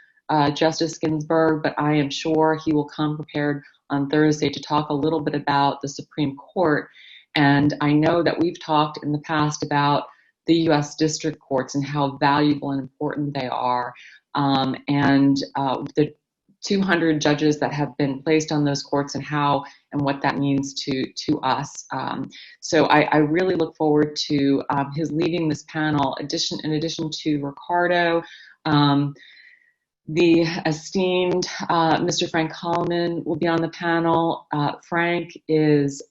Justice Ginsburg, but I am sure he will come prepared on Thursday to talk a little bit about the Supreme Court. And I know that we've talked in the past about the U.S. district courts and how valuable and important they are. And the 200 judges that have been placed on those courts and how and what that means to us. So I really look forward to his leading this panel. In addition to Ricardo, the esteemed Mr. Frank Holloman will be on the panel. Frank is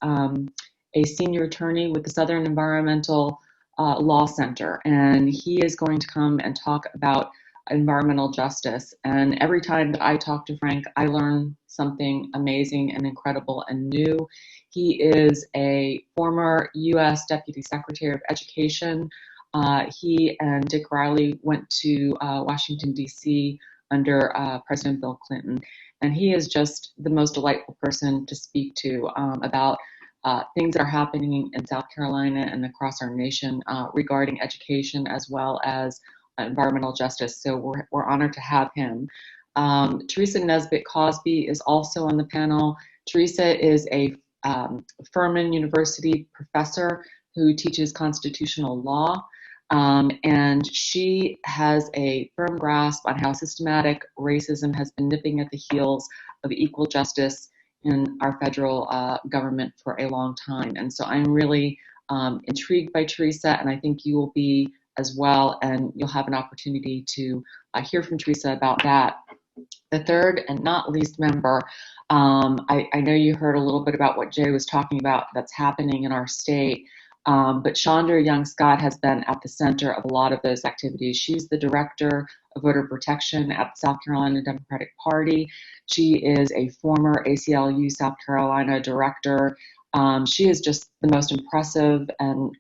a senior attorney with the Southern Environmental Law Center, and he is going to come and talk about environmental justice. And every time that I talk to Frank, I learn something amazing and incredible and new. He is a former U.S. Deputy Secretary of Education. He and Dick Riley went to Washington, D.C. under President Bill Clinton. And he is just the most delightful person to speak to about things that are happening in South Carolina and across our nation regarding education as well as environmental justice. So we're honored to have him. Teresa Nesbitt Cosby is also on the panel. Teresa is a Furman University professor who teaches constitutional law. And she has a firm grasp on how systematic racism has been nipping at the heels of equal justice in our federal government for a long time. And so I'm really intrigued by Teresa, and I think you will be as well, and you'll have an opportunity to hear from Teresa about that. The third and not least member, I know you heard a little bit about what Jay was talking about that's happening in our state, but Chandra Young-Scott has been at the center of a lot of those activities. She's the director of voter protection at the South Carolina Democratic Party. She is a former ACLU South Carolina director. She is just the most impressive and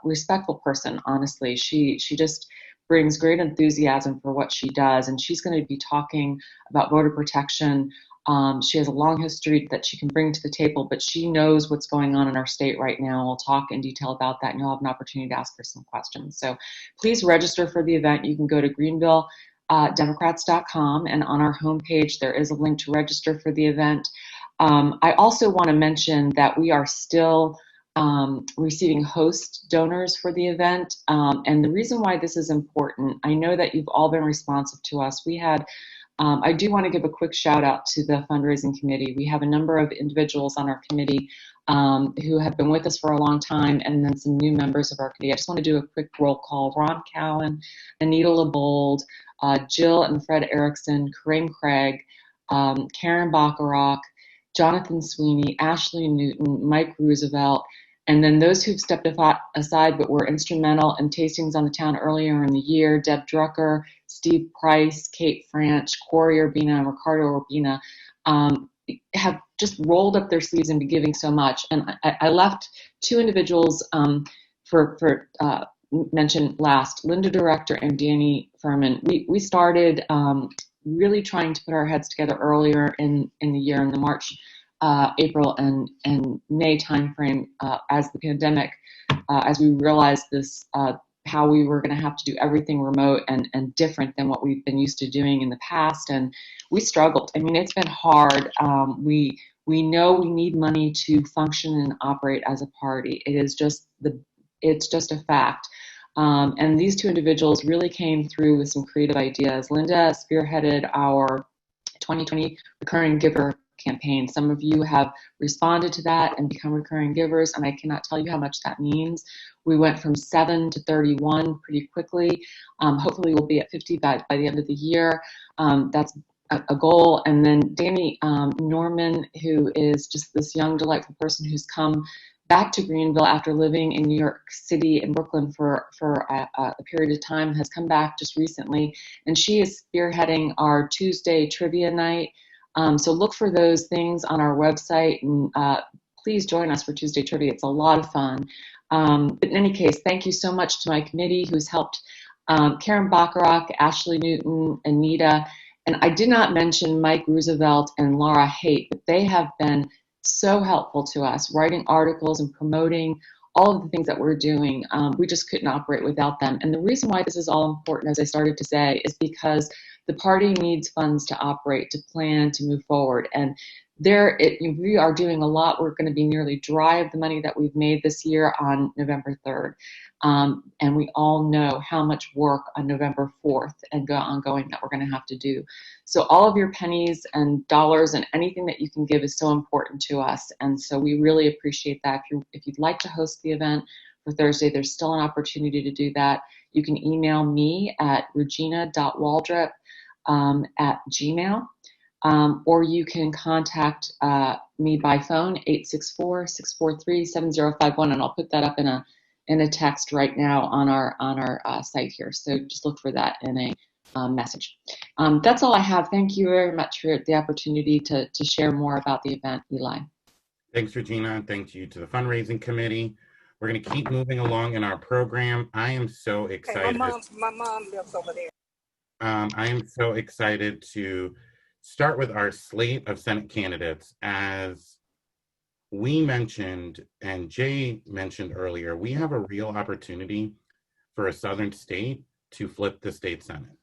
respectful person, honestly. She just brings great enthusiasm for what she does, and she's going to be talking about voter protection. She has a long history that she can bring to the table, but she knows what's going on in our state right now. We'll talk in detail about that, and you'll have an opportunity to ask her some questions. So please register for the event. You can go to greenvilledemocrats.com, and on our homepage, there is a link to register for the event. I also want to mention that we are still receiving host donors for the event. And the reason why this is important, I know that you've all been responsive to us. We had, I do want to give a quick shout out to the fundraising committee. We have a number of individuals on our committee who have been with us for a long time, and then some new members of our committee. I just want to do a quick roll call. Ron Cowan, Anita LeBold, Jill and Fred Erickson, Corinne Craig, Karen Bacharach, Jonathan Sweeney, Ashley Newton, Mike Roosevelt, and then those who've stepped aside but were instrumental in tastings on the town earlier in the year: Deb Drucker, Steve Price, Kate Franch, Corey Urbina, and Ricardo Urbina, have just rolled up their sleeves and been giving so much. And I left two individuals for mention last, Linda Director and Danny Furman. We started really trying to put our heads together earlier in the year, in the March, April, and May timeframe, as the pandemic, as we realized this, how we were going to have to do everything remote and different than what we've been used to doing in the past, and we struggled. I mean, it's been hard. We know we need money to function and operate as a party. It's just a fact. And these two individuals really came through with some creative ideas. Linda spearheaded our 2020 Recurring Giver campaign. Some of you have responded to that and become recurring givers, and I cannot tell you how much that means. We went from 7 to 31 pretty quickly. Hopefully we'll be at 50 by the end of the year. That's a goal. And then Danny Norman, who is just this young, delightful person who's come back to Greenville after living in New York City and Brooklyn for a period of time, has come back just recently, and she is spearheading our Tuesday trivia night. So look for those things on our website, and please join us for Tuesday trivia. It's a lot of fun. But in any case, thank you so much to my committee who's helped, Karen Bacharach, Ashley Newton, Anita, and I did not mention Mike Roosevelt and Laura Haight, but they have been so helpful to us, writing articles and promoting all of the things that we're doing. We just couldn't operate without them. And the reason why this is all important, as I started to say, is because the party needs funds to operate, to plan, to move forward. And we are doing a lot. We're going to be nearly dry of the money that we've made this year on November 3rd. And we all know how much work on November 4th and ongoing that we're going to have to do. So all of your pennies and dollars and anything that you can give is so important to us. And so we really appreciate that. If you'd like to host the event for Thursday, there's still an opportunity to do that. You can email me at regina.waldrop at gmail. Or you can contact me by phone, 864-643-7051, and I'll put that up in a text right now on our site here. So just look for that in a message. That's all I have. Thank you very much for the opportunity to share more about the event, Eli. Thanks, Regina, and thank you to the fundraising committee. We're going to keep moving along in our program. I am so excited. Hey, my mom lives over there. I am so excited to start with our slate of Senate candidates. As we mentioned, and Jay mentioned earlier, we have a real opportunity for a Southern state to flip the state Senate.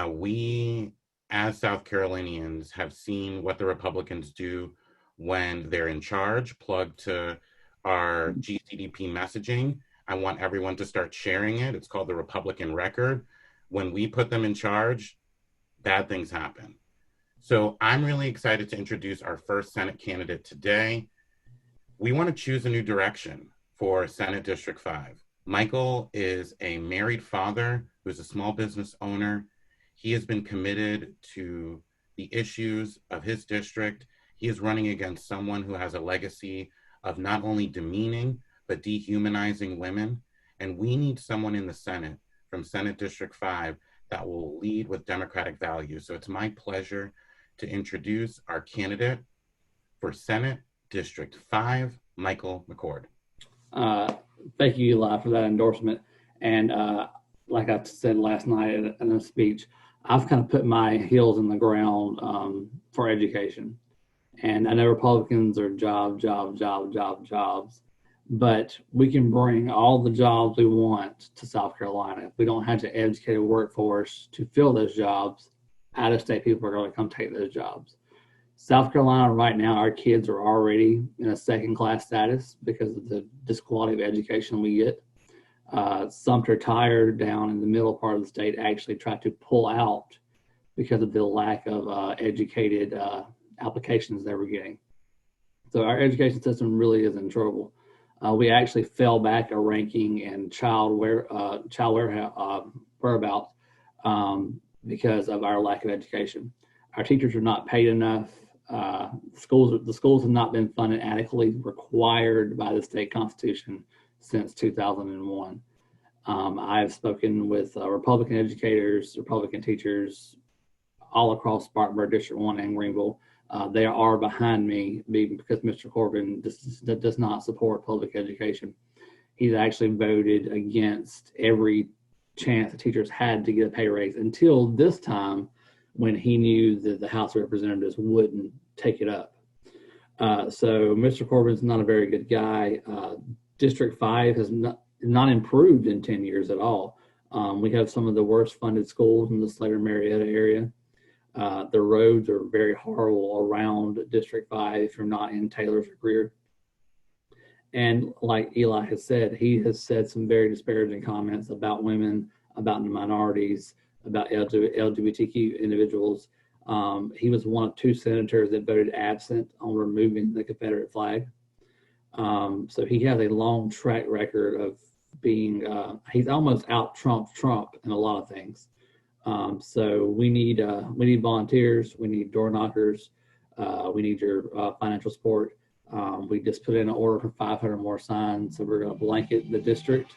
We, as South Carolinians, have seen what the Republicans do when they're in charge. Plug to our GCDP messaging. I want everyone to start sharing it. It's called the Republican Record. When we put them in charge, bad things happen. So I'm really excited to introduce our first Senate candidate today. We want to choose a new direction for Senate District 5. Michael is a married father who's a small business owner. He has been committed to the issues of his district. He is running against someone who has a legacy of not only demeaning, but dehumanizing women. And we need someone in the Senate from Senate District 5 that will lead with democratic values. So it's my pleasure to introduce our candidate for Senate District 5, Michael McCord. Thank you, Eli, for that endorsement. And like I said last night in a speech, I've kind of put my heels in the ground for education. And I know Republicans are jobs, but we can bring all the jobs we want to South Carolina. We don't have to educate a workforce to fill those jobs. Out-of-state people are going to come take those jobs. South Carolina right now, our kids are already in a second-class status because of the disquality of education we get. Sumter Tire down in the middle part of the state actually tried to pull out because of the lack of educated applications they were getting. So our education system really is in trouble. We actually fell back a ranking in child whereabouts because of our lack of education. Our teachers are not paid enough. The schools have not been funded adequately, required by the state constitution since 2001. I've spoken with Republican educators, Republican teachers all across Spartanburg, District 1 and Greenville. They are behind me because Mr. Corbin does not support public education. He's actually voted against every chance the teachers had to get a pay raise until this time when he knew that the House of Representatives wouldn't take it up. So Mr. Corbin's not a very good guy. District 5 has not improved in 10 years at all. We have some of the worst funded schools in the Slater-Marietta area. The roads are very horrible around District 5 if you're not in Taylor's or Greer. And like Eli has said, he has said some very disparaging comments about women, about the minorities, about LGBTQ individuals. He was one of 2 senators that voted absent on removing the Confederate flag. So he has a long track record of being, he's almost out Trump in a lot of things. So we need volunteers, we need door knockers, we need your financial support. We just put in an order for 500 more signs, so we're going to blanket the district.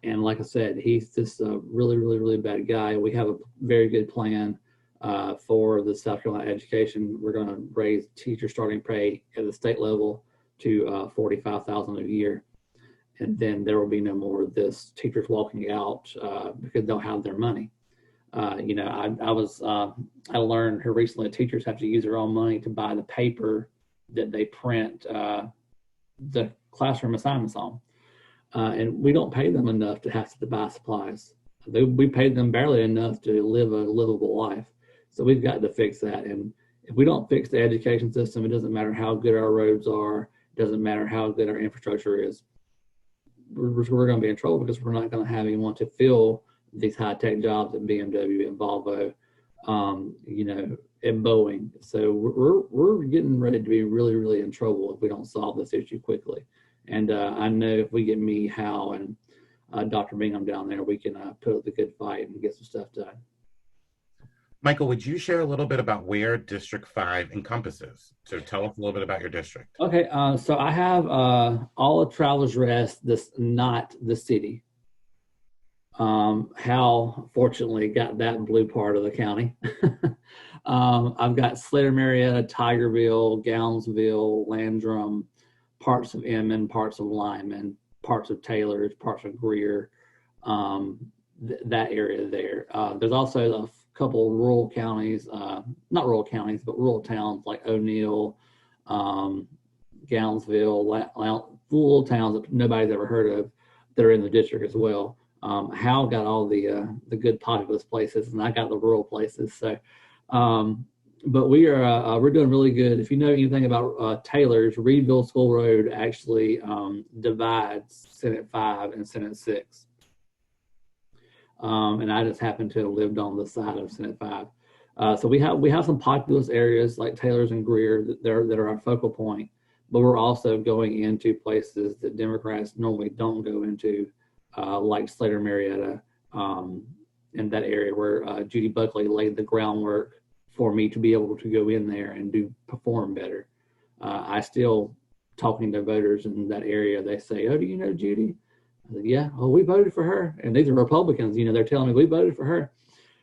And like I said, he's just a really, really, really bad guy. We have a very good plan for the South Carolina education. We're going to raise teacher starting pay at the state level to $45,000 a year. And then there will be no more of this teachers walking out because they'll have their money. I learned here recently teachers have to use their own money to buy the paper that they print the classroom assignments on. And we don't pay them enough to have to buy supplies. We pay them barely enough to live a livable life. So we've got to fix that. And if we don't fix the education system, it doesn't matter how good our roads are, it doesn't matter how good our infrastructure is. We're going to be in trouble because we're not going to have anyone to fill these high-tech jobs at BMW and Volvo, and Boeing. So we're getting ready to be really, really in trouble if we don't solve this issue quickly. And I know if we get me, Hao, and Dr. Bingham down there, we can put up the good fight and get some stuff done. Michael, would you share a little bit about where District 5 encompasses? So tell us a little bit about your district. Okay, so I have all of Travelers Rest, that's not the city. Hal, fortunately, got that blue part of the county. I've got Slater, Marietta, Tigerville, Gownsville, Landrum, parts of Emmon, parts of Lyman, parts of Taylor, parts of Greer, that area there. There's also a couple of rural counties, not rural counties, but rural towns like O'Neill, Gownsville, little towns that nobody's ever heard of that are in the district as well. Hal got all the good populous places, and I got the rural places. So, but we're doing really good. If you know anything about Taylor's, Reedville School Road actually divides Senate 5 and Senate 6. And I just happen to have lived on the side of Senate 5. So we have some populous areas like Taylor's and Greer that are our focal point, but we're also going into places that Democrats normally don't go into, like Slater, Marietta, in that area where Judy Buckley laid the groundwork for me to be able to go in there and perform better. I still, talking to voters in that area, they say, "Oh, do you know Judy?" I said, "Yeah, oh, we voted for her." And these are Republicans, they're telling me we voted for her.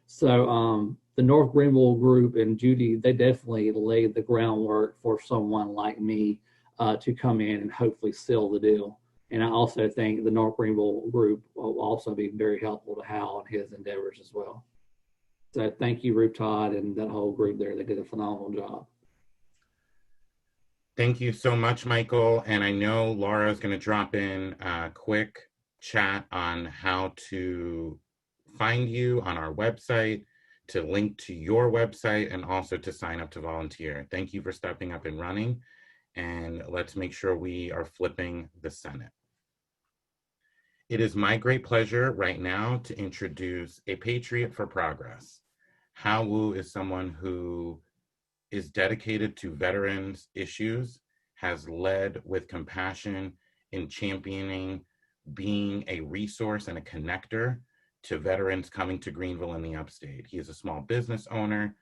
So the North Greenville group and Judy, they definitely laid the groundwork for someone like me to come in and hopefully seal the deal. And I also think the North Greenville group will also be very helpful to Hal and his endeavors as well. So thank you, Ruth Todd, and that whole group there. They did a phenomenal job. Thank you so much, Michael. And I know Laura is going to drop in a quick chat on how to find you on our website, to link to your website, and also to sign up to volunteer. Thank you for stepping up and running. And let's make sure we are flipping the Senate. It is my great pleasure right now to introduce a patriot for progress. Hao Wu is someone who is dedicated to veterans issues, has led with compassion in championing being a resource and a connector to veterans coming to Greenville in the upstate. He is a small business owner,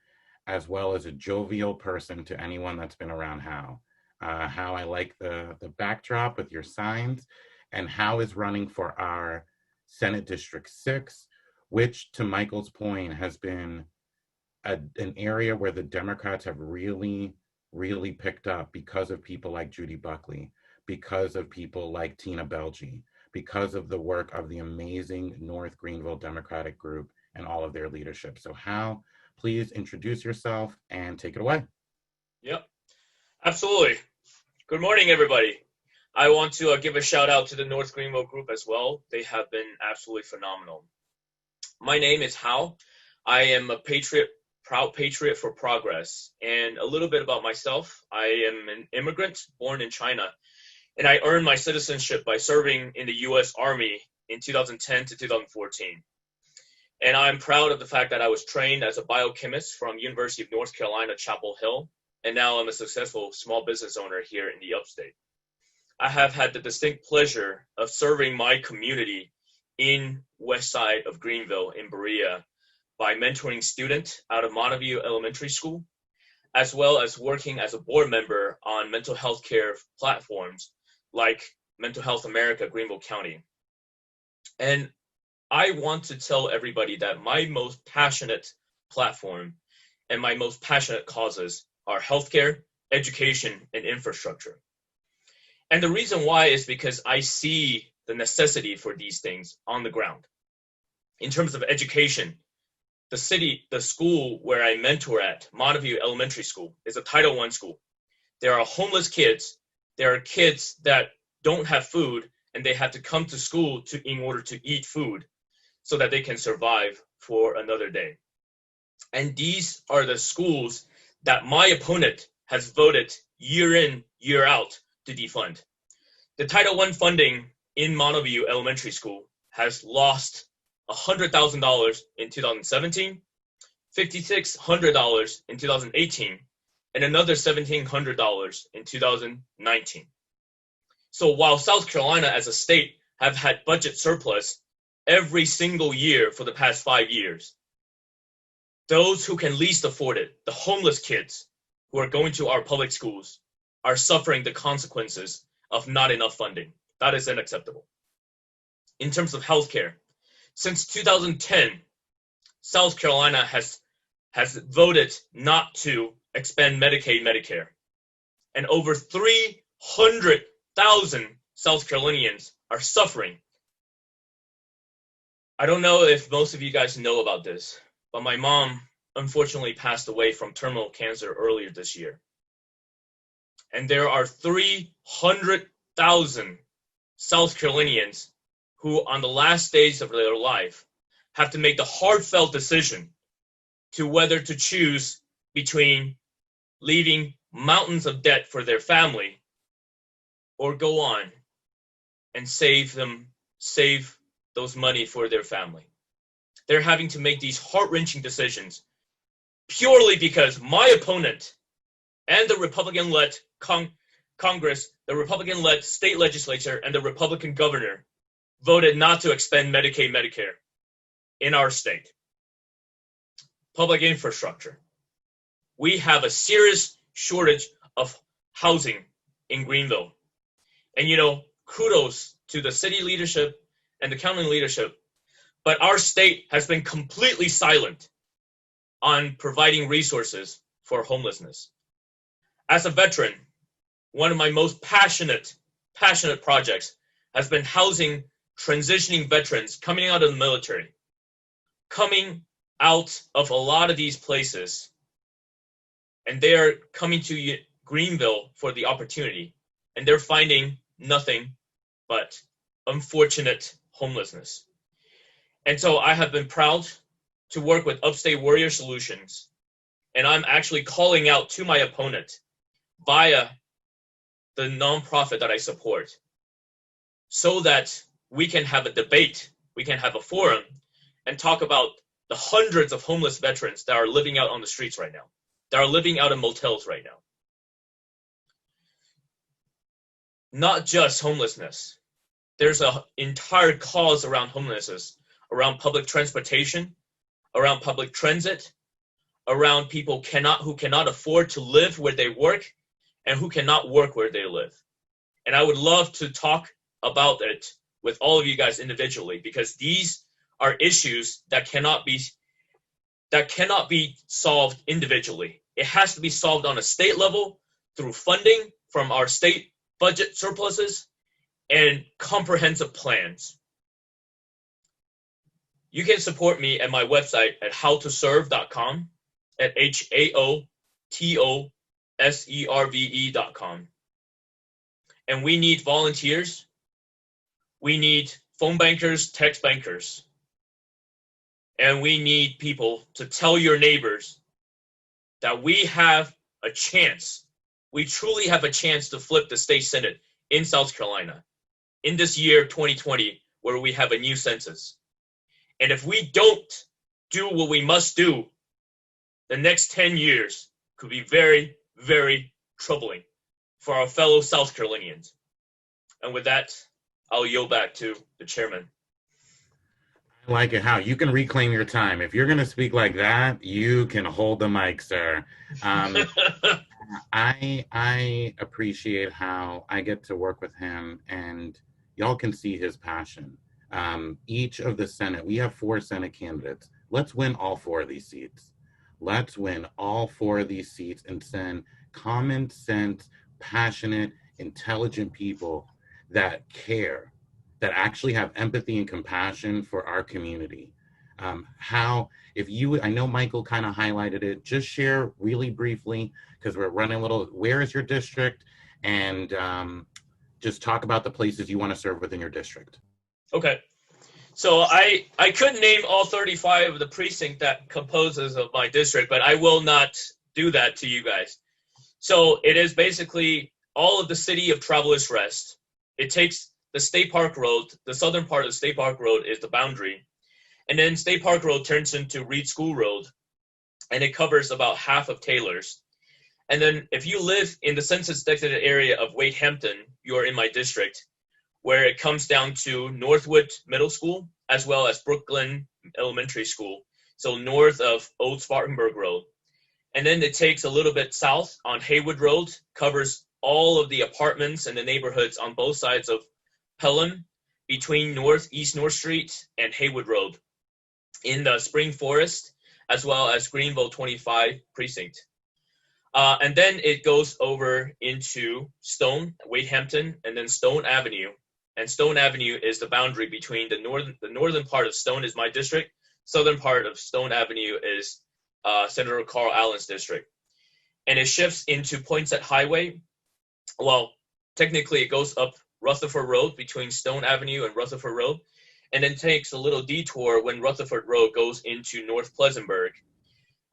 as well as a jovial person to anyone that's been around Hao. Hao, I like the backdrop with your signs, and Hao is running for our Senate District 6, which, to Michael's point, has been an area where the Democrats have really, really picked up because of people like Judy Buckley, because of people like Tina Belgi, because of the work of the amazing North Greenville Democratic Group and all of their leadership. So Hao, please introduce yourself and take it away. Yep, absolutely. Good morning, everybody. I want to give a shout out to the North Greenville group as well. They have been absolutely phenomenal. My name is Hao. I am a patriot, proud patriot for progress. And a little bit about myself. I am an immigrant born in China, and I earned my citizenship by serving in the U.S. Army in 2010 to 2014. And I'm proud of the fact that I was trained as a biochemist from University of North Carolina, Chapel Hill, and now I'm a successful small business owner here in the upstate. I have had the distinct pleasure of serving my community in west side of Greenville in Berea by mentoring students out of Monteview Elementary School, as well as working as a board member on mental health care platforms like Mental Health America, Greenville County. And I want to tell everybody that my most passionate platform and my most passionate causes are healthcare, education, and infrastructure. And the reason why is because I see the necessity for these things on the ground. In terms of education, the school where I mentor at, Montague Elementary School, is a Title I school. There are homeless kids. There are kids that don't have food, and they have to come to school in order to eat food so that they can survive for another day. And these are the schools that my opponent has voted year in, year out to defund. The Title I funding in Montague Elementary School has lost $100,000 in 2017, $5,600 in 2018, and another $1,700 in 2019. So while South Carolina as a state have had budget surplus every single year for the past 5 years, those who can least afford it, the homeless kids who are going to our public schools, are suffering the consequences of not enough funding. That is unacceptable. In terms of healthcare, since 2010, South Carolina has voted not to expand Medicaid, Medicare, and over 300,000 South Carolinians are suffering. I don't know if most of you guys know about this, but my mom unfortunately passed away from terminal cancer earlier this year. And there are 300,000 South Carolinians who, on the last days of their life, have to make the heartfelt decision to whether to choose between leaving mountains of debt for their family or go on and save those money for their family. They're having to make these heart-wrenching decisions purely because my opponent and the Republican-led Congress, the Republican-led state legislature, and the Republican governor voted not to expand Medicaid, Medicare in our state. Public infrastructure. We have a serious shortage of housing in Greenville. And kudos to the city leadership and the county leadership, but our state has been completely silent on providing resources for homelessness. As a veteran, one of my most passionate projects has been housing transitioning veterans coming out of the military, coming out of a lot of these places, and they're coming to Greenville for the opportunity, and they're finding nothing but unfortunate homelessness. And so I have been proud to work with Upstate Warrior Solutions, and I'm actually calling out to my opponent via the nonprofit that I support so that we can have a debate, we can have a forum, and talk about the hundreds of homeless veterans that are living out on the streets right now, that are living out in motels right now. Not just homelessness. There's an entire cause around homelessness, around public transportation, around public transit, around people who cannot afford to live where they work and who cannot work where they live. And I would love to talk about it with all of you guys individually, because these are issues that cannot be solved individually. It has to be solved on a state level through funding from our state budget surpluses and comprehensive plans. You can support me at my website at howtoserve.com, at HAOTOSERVE.com. And we need volunteers. We need phone bankers, text bankers. And we need people to tell your neighbors that we have a chance. We truly have a chance to flip the state senate in South Carolina in this year 2020, where we have a new census. And if we don't do what we must do, the next 10 years could be very, very troubling for our fellow South Carolinians. And with that, I'll yield back to the chairman. I like it, Hao. You can reclaim your time. If you're going to speak like that, you can hold the mic, sir. I appreciate how I get to work with him, and y'all can see his passion. Each of the Senate, we have 4 Senate candidates. Let's win all 4 of these seats. Let's win all 4 of these seats and send common sense, passionate, intelligent people that care, that actually have empathy and compassion for our community. How, if you, I know Michael kind of highlighted it, just share really briefly, because we're running a little, where is your district? And just talk about the places you want to serve within your district. Okay. So I couldn't name all 35 of the precinct that composes of my district, but I will not do that to you guys. So it is basically all of the city of Travelers Rest. It takes the State Park Road, the southern part of the State Park Road is the boundary. And then State Park Road turns into Reed School Road, and it covers about half of Taylor's. And then if you live in the census-designated area of Wade Hampton, you're in my district, where it comes down to Northwood Middle School, as well as Brooklyn Elementary School, so north of Old Spartanburg Road. And then it takes a little bit south on Haywood Road, covers all of the apartments and the neighborhoods on both sides of Pelham, between East North Street and Haywood Road, in the Spring Forest, as well as Greenville 25 precinct. And then it goes over into Stone, Wade Hampton, and then Stone Avenue. And Stone Avenue is the boundary between the northern part of Stone is my district. Southern part of Stone Avenue is Senator Carl Allen's district. And it shifts into Poinsett Highway. Well, technically it goes up Rutherford Road between Stone Avenue and Rutherford Road, and then takes a little detour when Rutherford Road goes into North Pleasantburg.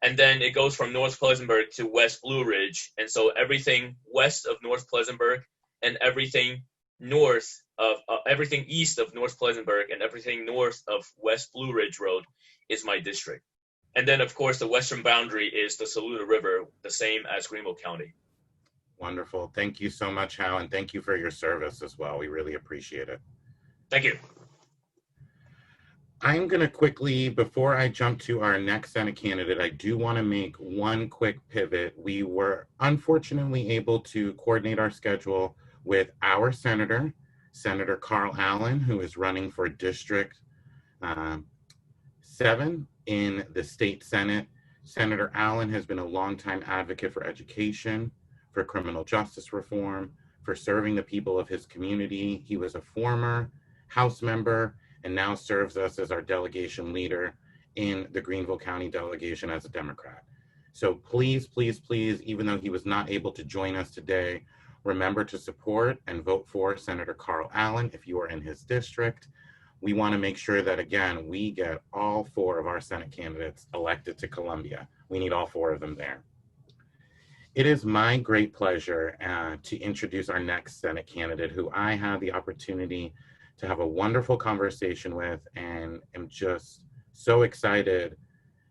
And then it goes from North Pleasantburg to West Blue Ridge. And so everything west of North Pleasantburg and everything everything east of North Pleasantburg and everything north of West Blue Ridge Road is my district. And then, of course, the western boundary is the Saluda River, the same as Greenville County. Wonderful. Thank you so much, Hal, and thank you for your service as well. We really appreciate it. Thank you. I'm going to quickly, before I jump to our next Senate candidate, I do want to make one quick pivot. We were unfortunately able to coordinate our schedule with our senator, Senator Carl Allen, who is running for District 7 in the state Senate. Senator Allen has been a longtime advocate for education, for criminal justice reform, for serving the people of his community. He was a former House member and now serves us as our delegation leader in the Greenville County delegation as a Democrat. So please, please, please, even though he was not able to join us today, remember to support and vote for Senator Carl Allen if you are in his district. We want to make sure that, again, we get all 4 of our Senate candidates elected to Columbia. We need all 4 of them there. It is my great pleasure to introduce our next Senate candidate, who I had the opportunity to have a wonderful conversation with, and am just so excited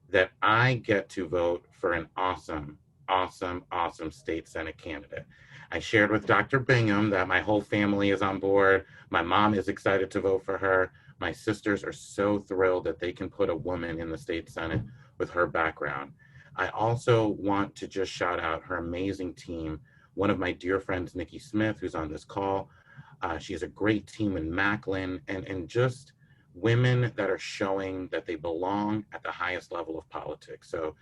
that I get to vote for an awesome, awesome, awesome state Senate candidate. I shared with Dr. Bingham that my whole family is on board. My mom is excited to vote for her. My sisters are so thrilled that they can put a woman in the state Senate with her background. I also want to just shout out her amazing team. One of my dear friends, Nikki Smith, who's on this call. She has a great team in Macklin, and just women that are showing that they belong at the highest level of politics. So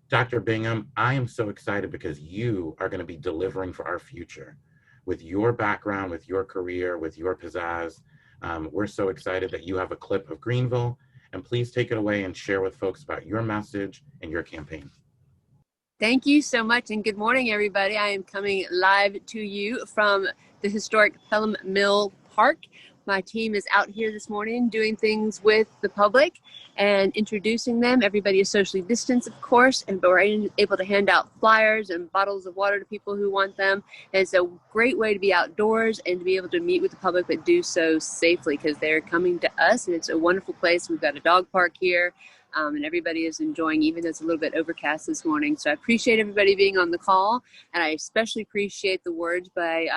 Dr. Bingham, I am so excited because you are going to be delivering for our future. With your background, with your career, with your pizzazz, we're so excited that you have a clip of Greenville, and please take it away and share with folks about your message and your campaign. Thank you so much, and good morning, everybody. I am coming live to you from the historic Pelham Mill Park. My team is out here this morning doing things with the public and introducing them. Everybody is socially distanced, of course, but we're able to hand out flyers and bottles of water to people who want them. And it's a great way to be outdoors and to be able to meet with the public, but do so safely because they're coming to us, and it's a wonderful place. We've got a dog park here. And everybody is enjoying, even though it's a little bit overcast this morning. So I appreciate everybody being on the call, and I especially appreciate the words by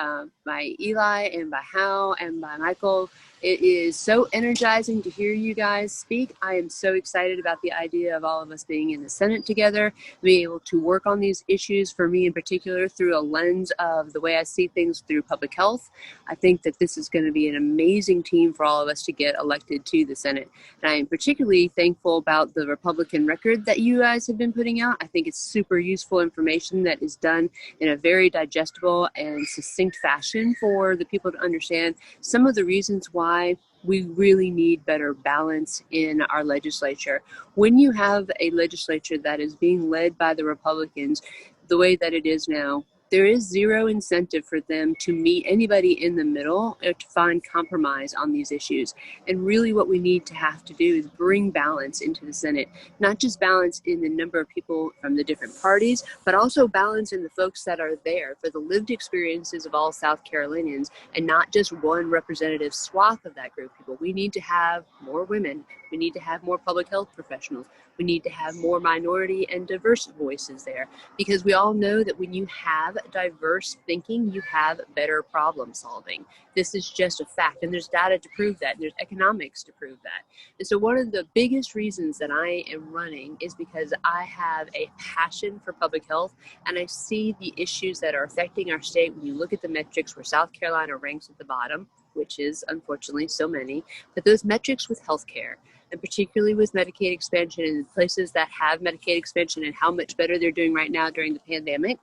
Eli and by Hao and by Michael. It is so energizing to hear you guys speak. I am so excited about the idea of all of us being in the Senate together, being able to work on these issues, for me in particular, through a lens of the way I see things through public health. I think that this is going to be an amazing team for all of us to get elected to the Senate. And I am particularly thankful about about the Republican record that you guys have been putting out. I think it's super useful information that is done in a very digestible and succinct fashion for the people to understand some of the reasons why we really need better balance in our legislature. When you have a legislature that is being led by the Republicans the way that it is now, there is zero incentive for them to meet anybody in the middle or to find compromise on these issues. And really what we need to have to do is bring balance into the Senate, not just balance in the number of people from the different parties, but also balance in the folks that are there for the lived experiences of all South Carolinians and not just one representative swath of that group of people. We need to have more women. We need to have more public health professionals. We need to have more minority and diverse voices there, because we all know that when you have diverse thinking, you have better problem solving. This is just a fact, and there's data to prove that, and there's economics to prove that. And so one of the biggest reasons that I am running is because I have a passion for public health, and I see the issues that are affecting our state. When you look at the metrics where South Carolina ranks at the bottom, which is unfortunately so many, but those metrics with healthcare, and particularly with Medicaid expansion in places that have Medicaid expansion and how much better they're doing right now during the pandemic.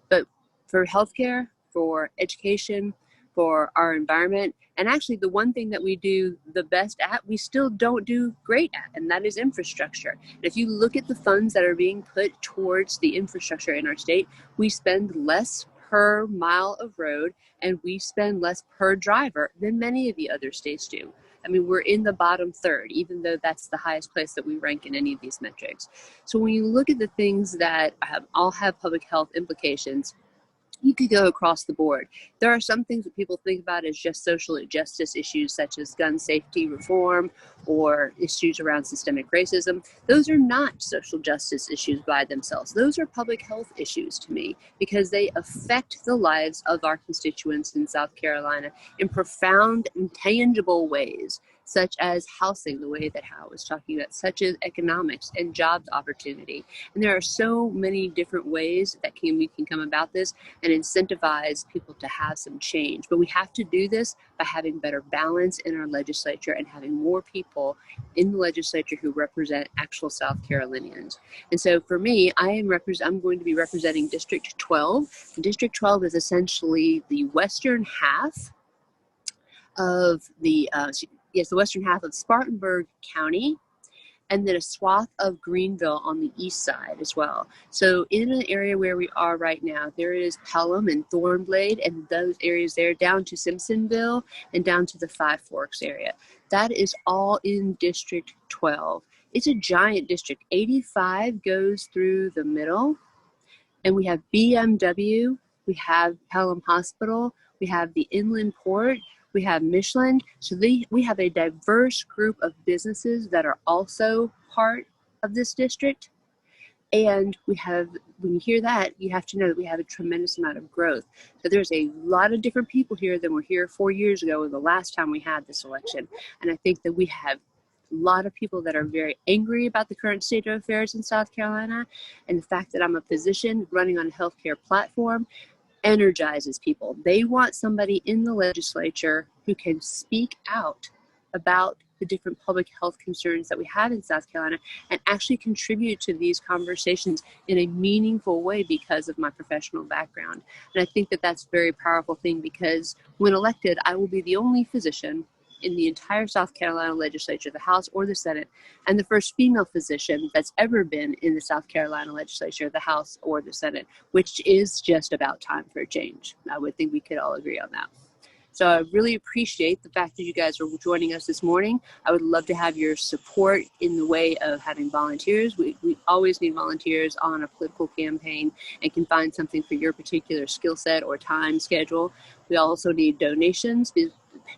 But for healthcare, for education, for our environment, and actually the one thing that we do the best at, we still don't do great at, and that is infrastructure. And if you look at the funds that are being put towards the infrastructure in our state, we spend less per mile of road and we spend less per driver than many of the other states do. I mean, we're in the bottom third, even though that's the highest place that we rank in any of these metrics. So when you look at the things that all have public health implications, you could go across the board. There are some things that people think about as just social justice issues, such as gun safety reform or issues around systemic racism. Those are not social justice issues by themselves. Those are public health issues to me, because they affect the lives of our constituents in South Carolina in profound and tangible ways, such as housing, the way that Hao was talking about, such as economics and jobs opportunity. And there are so many different ways that we can come about this and incentivize people to have some change. But we have to do this by having better balance in our legislature and having more people in the legislature who represent actual South Carolinians. And so for me, I'm going to be representing District 12. And District 12 is essentially the western half of the western half of Spartanburg County, and then a swath of Greenville on the east side as well. So in an area where we are right now, there is Pelham and Thornblade and those areas there, down to Simpsonville and down to the Five Forks area. That is all in District 12. It's a giant district. 85 goes through the middle, and we have BMW, we have Pelham Hospital, we have the Inland Port, we have Michelin. So we have a diverse group of businesses that are also part of this district. And when you hear that, you have to know that we have a tremendous amount of growth. So there's a lot of different people here than were here 4 years ago, the last time we had this election. And I think that we have a lot of people that are very angry about the current state of affairs in South Carolina. And the fact that I'm a physician running on a healthcare platform energizes people. They want somebody in the legislature who can speak out about the different public health concerns that we have in South Carolina and actually contribute to these conversations in a meaningful way because of my professional background. And I think that that's a very powerful thing, because when elected, I will be the only physician in the entire South Carolina legislature, the House or the Senate, and the first female physician that's ever been in the South Carolina legislature, the House or the Senate, which is just about time for a change. I would think we could all agree on that. So I really appreciate the fact that you guys are joining us this morning. I would love to have your support in the way of having volunteers. We always need volunteers on a political campaign and can find something for your particular skill set or time schedule. We also need donations,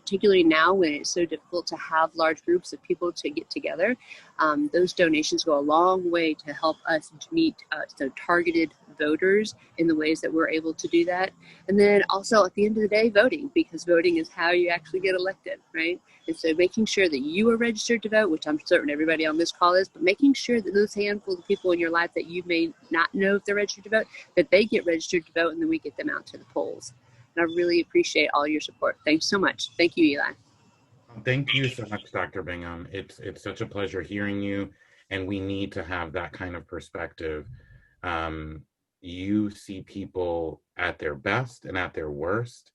particularly now when it's so difficult to have large groups of people to get together. Those donations go a long way to help us meet targeted voters in the ways that we're able to do that. And then also at the end of the day, voting, because voting is how you actually get elected, right? And so making sure that you are registered to vote, which I'm certain everybody on this call is, but making sure that those handful of people in your life that you may not know if they're registered to vote, that they get registered to vote, and then we get them out to the polls. And I really appreciate all your support. Thanks so much. Thank you, Eli. Thank you so much, Dr. Bingham. It's such a pleasure hearing you And we need to have that kind of perspective. You see people at their best and at their worst.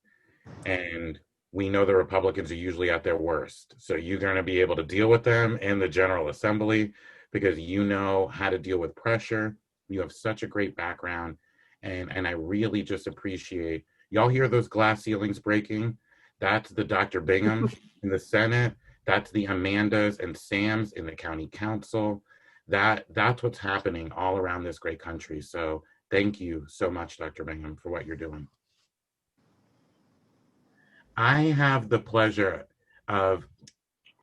And we know the Republicans are usually at their worst. So you're going to be able to deal with them in the General Assembly because you know how to deal with pressure. You have such a great background. And I really just appreciate, y'all hear those glass ceilings breaking? That's the Dr. Bingham in the Senate. That's the Amandas and Sams in the county council. That's what's happening all around this great country. So thank you so much, Dr. Bingham, for what you're doing. I have the pleasure of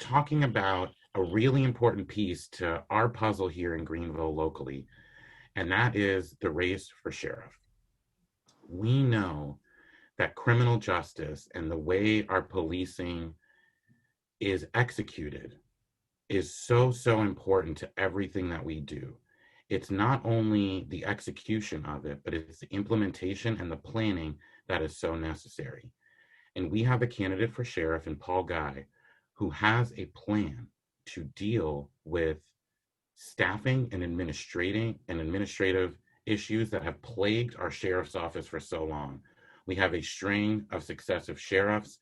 talking about a really important piece to our puzzle here in Greenville locally, and that is the race for sheriff. We know that criminal justice and the way our policing is executed is so important to everything that we do. It's not only the execution of it, but it's the implementation and the planning that is so necessary. And we have a candidate for sheriff in Paul Guy who has a plan to deal with staffing and administrative issues that have plagued our sheriff's office for so long. We have a string of successive sheriffs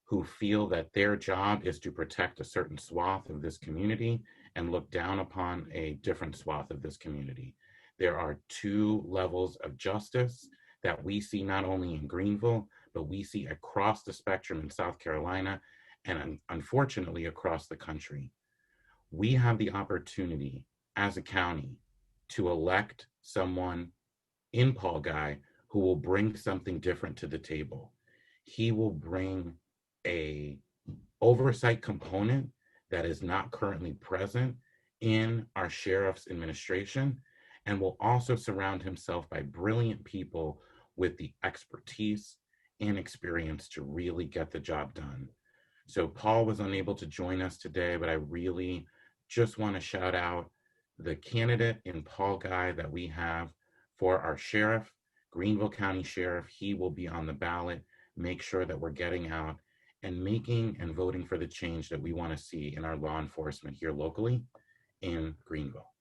who feel that their job is to protect a certain swath of this community and look down upon a different swath of this community. There are two levels of justice that we see not only in Greenville, but we see across the spectrum in South Carolina and unfortunately across the country. We have the opportunity as a county to elect someone in Paul Guy who will bring something different to the table. He will bring a oversight component that is not currently present in our sheriff's administration, and will also surround himself by brilliant people with the expertise and experience to really get the job done. So Paul was unable to join us today, but I really just want to shout out the candidate in Paul Guy that we have for our sheriff, Greenville County Sheriff. He will be on the ballot. Make sure that we're getting out and making and voting for the change that we want to see in our law enforcement here locally in Greenville.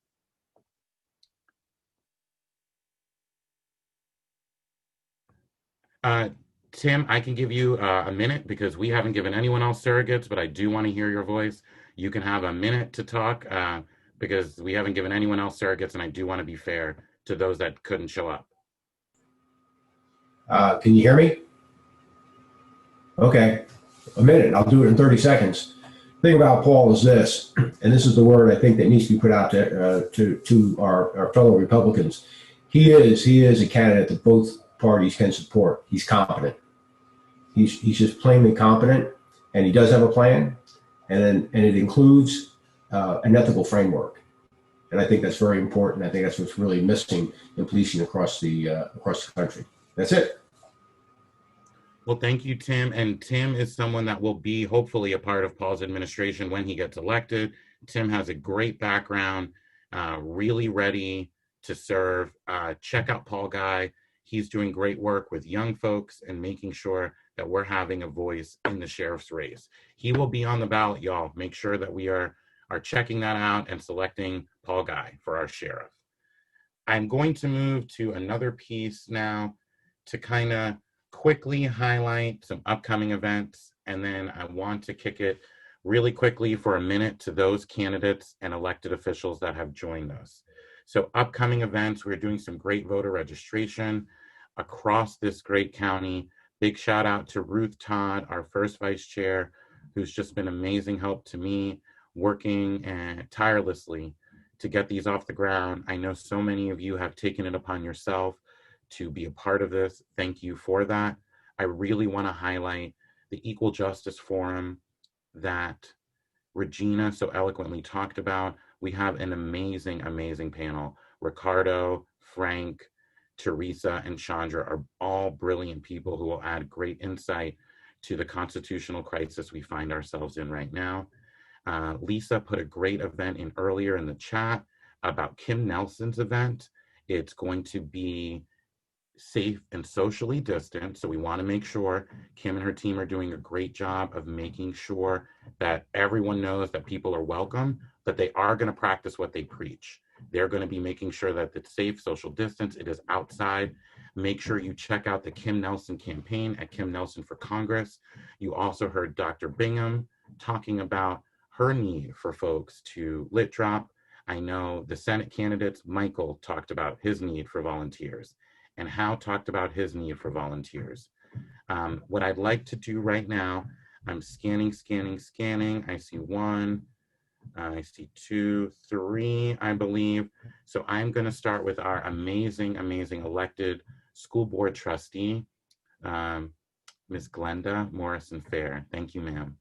Tim, I can give you a minute because we haven't given anyone else surrogates, but I do want to hear your voice. You can have a minute to talk because we haven't given anyone else surrogates, and I do want to be fair to those that couldn't show up. Can you hear me? Okay, a minute. I'll do it in 30 seconds. The thing about Paul is this, and this is the word I think that needs to be put out to our fellow Republicans. He is a candidate that both parties can support. He's competent. He's just plainly competent, and he does have a plan, and it includes an ethical framework. And I think that's very important. I think that's what's really missing in policing across the country. That's it. Well, thank you, Tim. And Tim is someone that will be hopefully a part of Paul's administration when he gets elected. Tim has a great background, really ready to serve. Check out Paul Guy. He's doing great work with young folks and making sure that we're having a voice in the sheriff's race. He will be on the ballot, y'all. Make sure that we are checking that out and selecting Paul Guy for our sheriff. I'm going to move to another piece now to kind of quickly highlight some upcoming events, and then I want to kick it really quickly for a minute to those candidates and elected officials that have joined us. So upcoming events, we're doing some great voter registration across this great county. Big shout out to Ruth Todd, our first vice chair, who's just been amazing help to me, working tirelessly to get these off the ground. I know so many of you have taken it upon yourself to be a part of this. Thank you for that. I really want to highlight the Equal Justice Forum that Regina so eloquently talked about. We have an amazing, amazing panel. Ricardo, Frank, Teresa, and Chandra are all brilliant people who will add great insight to the constitutional crisis we find ourselves in right now. Lisa put a great event in earlier in the chat about Kim Nelson's event. It's going to be safe and socially distant. So we want to make sure Kim and her team are doing a great job of making sure that everyone knows that people are welcome, but they are going to practice what they preach. They're going to be making sure that it's safe, social distance, it is outside. Make sure you check out the Kim Nelson campaign at Kim Nelson for Congress. You also heard Dr. Bingham talking about her need for folks to lit drop. I know the Senate candidates, Michael talked about his need for volunteers, and Hao talked about his need for volunteers. What I'd like to do right now, I'm scanning. I see 1, I see 2, 3, I believe. So I'm going to start with our amazing elected school board trustee, Ms. Glenda Morrison Fair. Thank you, ma'am.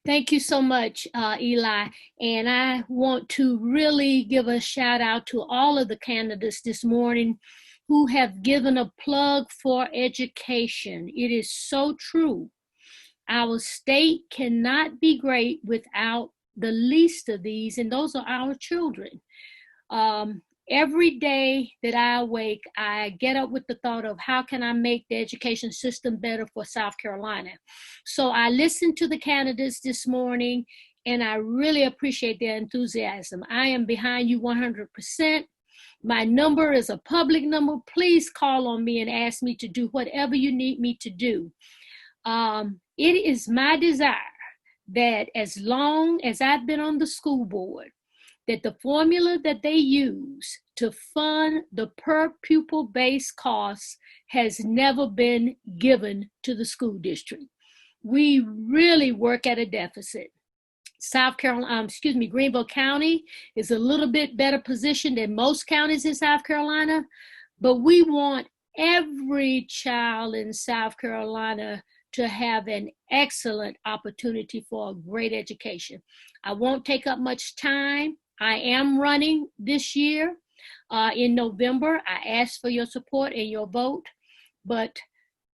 Thank you so much, Eli. And I want to really give a shout out to all of the candidates this morning who have given a plug for education. It is so true. Our state cannot be great without the least of these, and those are our children. Every day that I awake, I get up with the thought of how can I make the education system better for South Carolina. So I listened to the candidates this morning, and I really appreciate their enthusiasm. I am behind you 100%. My number is a public number. Please call on me and ask me to do whatever you need me to do. It is my desire that as long as I've been on the school board, that the formula that they use to fund the per pupil based costs has never been given to the school district. We really work at a deficit. Greenville County is a little bit better positioned than most counties in South Carolina, but we want every child in South Carolina to have an excellent opportunity for a great education. I won't take up much time. I am running this year in November. I ask for your support and your vote, but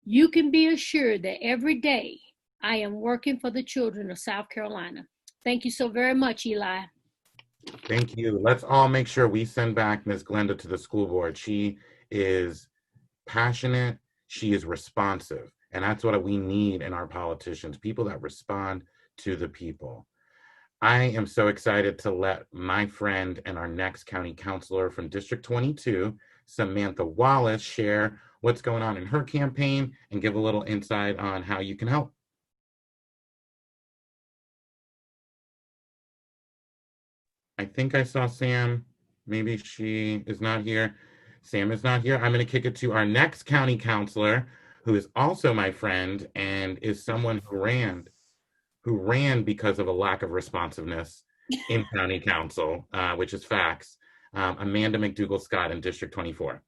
you can be assured that every day I am working for the children of South Carolina. Thank you so very much, Eli. Thank you. Let's all make sure we send back Ms. Glenda to the school board. She is passionate. She is responsive. And that's what we need in our politicians, people that respond to the people. I am so excited to let my friend and our next county councilor from District 22, Samantha Wallace, share what's going on in her campaign and give a little insight on how you can help. I think I saw Sam. Maybe she is not here. Sam is not here. I'm going to kick it to our next county councilor, who is also my friend and is someone who ran because of a lack of responsiveness in county council, which is facts. Amanda McDougall-Scott in District 24.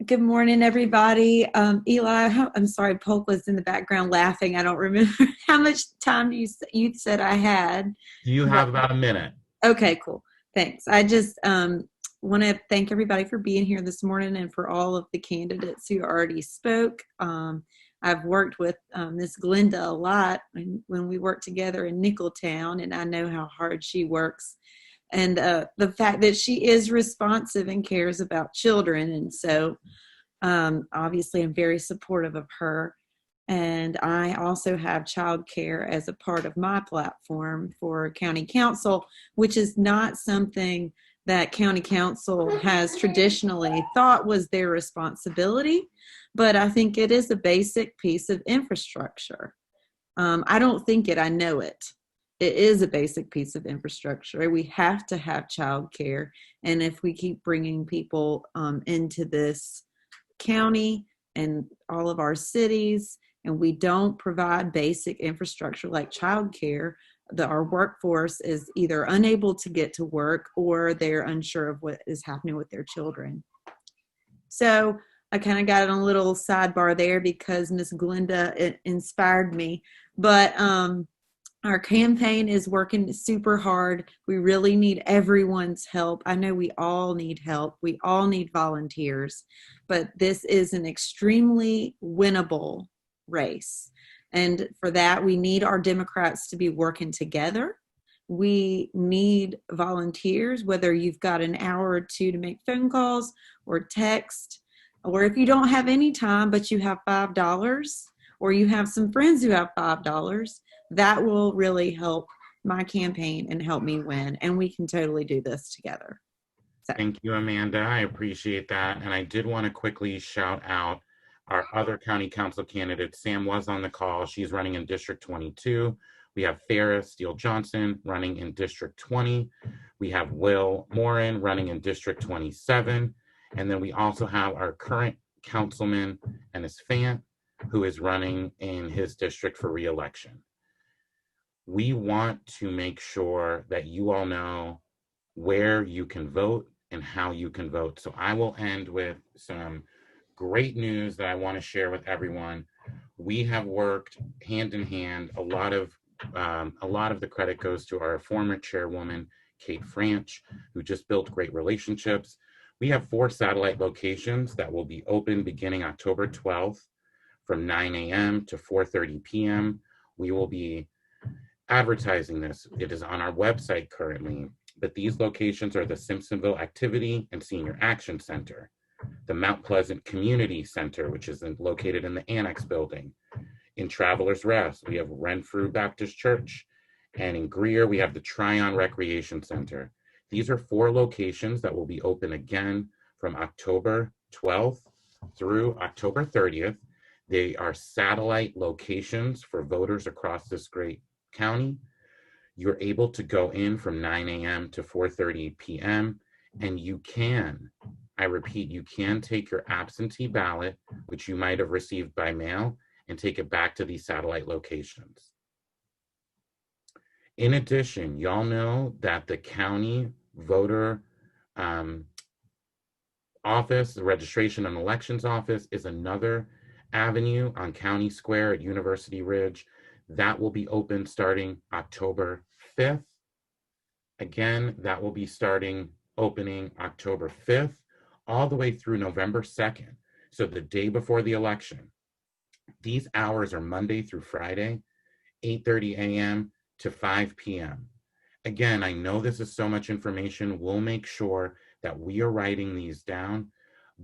Good morning, everybody. Eli, I'm sorry, Polk was in the background laughing. I don't remember how much time you said I had. You have about a minute. Okay, cool. Thanks. I just want to thank everybody for being here this morning and for all of the candidates who already spoke. I've worked with Ms. Glenda a lot when we worked together in Nicholtown, and I know how hard she works. And the fact that she is responsive and cares about children. And so obviously I'm very supportive of her. And I also have childcare as a part of my platform for county council, which is not something that county council has traditionally thought was their responsibility. But I think it is a basic piece of infrastructure. I don't think it, I know it. It is a basic piece of infrastructure. We have to have childcare. And if we keep bringing people into this county and all of our cities, and we don't provide basic infrastructure like childcare, our workforce is either unable to get to work or they're unsure of what is happening with their children. So I kind of got on a little sidebar there because Miss Glenda inspired me. But our campaign is working super hard. We really need everyone's help. I know we all need help. We all need volunteers. But this is an extremely winnable race. And for that, we need our Democrats to be working together. We need volunteers, whether you've got an hour or two to make phone calls or text, or if you don't have any time, but you have $5, or you have some friends who have $5, that will really help my campaign and help me win. And we can totally do this together. So. Thank you, Amanda. I appreciate that. And I did want to quickly shout out our other county council candidates. Sam was on the call. She's running in District 22. We have Farrah Steele Johnson running in District 20. We have Will Morin running in District 27. And then we also have our current councilman, Ennis Fant, who is running in his district for re-election. We want to make sure that you all know where you can vote and how you can vote. So I will end with some great news that I want to share with everyone. We have worked hand in hand. A lot of the credit goes to our former chairwoman, Kate Franch, who just built great relationships. We have 4 satellite locations that will be open beginning October 12th from 9 a.m. to 4:30 p.m. We will be advertising this. It is on our website currently, but these locations are the Simpsonville Activity and Senior Action Center, the Mount Pleasant Community Center, which is located in the Annex building. In Travelers Rest, we have Renfrew Baptist Church, and in Greer, we have the Tryon Recreation Center. These are 4 locations that will be open again from October 12th through October 30th. They are satellite locations for voters across this great county. You're able to go in from 9 a.m. to 4:30 p.m. and you can, I repeat, you can take your absentee ballot, which you might have received by mail, and take it back to these satellite locations. In addition, y'all know that the county voter office, the registration and elections office, is another avenue on County Square at University Ridge. That will be open starting October 5th. Again, that will be opening October 5th, all the way through November 2nd. So the day before the election. These hours are Monday through Friday, 8:30 a.m. to 5 p.m. Again, I know this is so much information. We'll make sure that we are writing these down,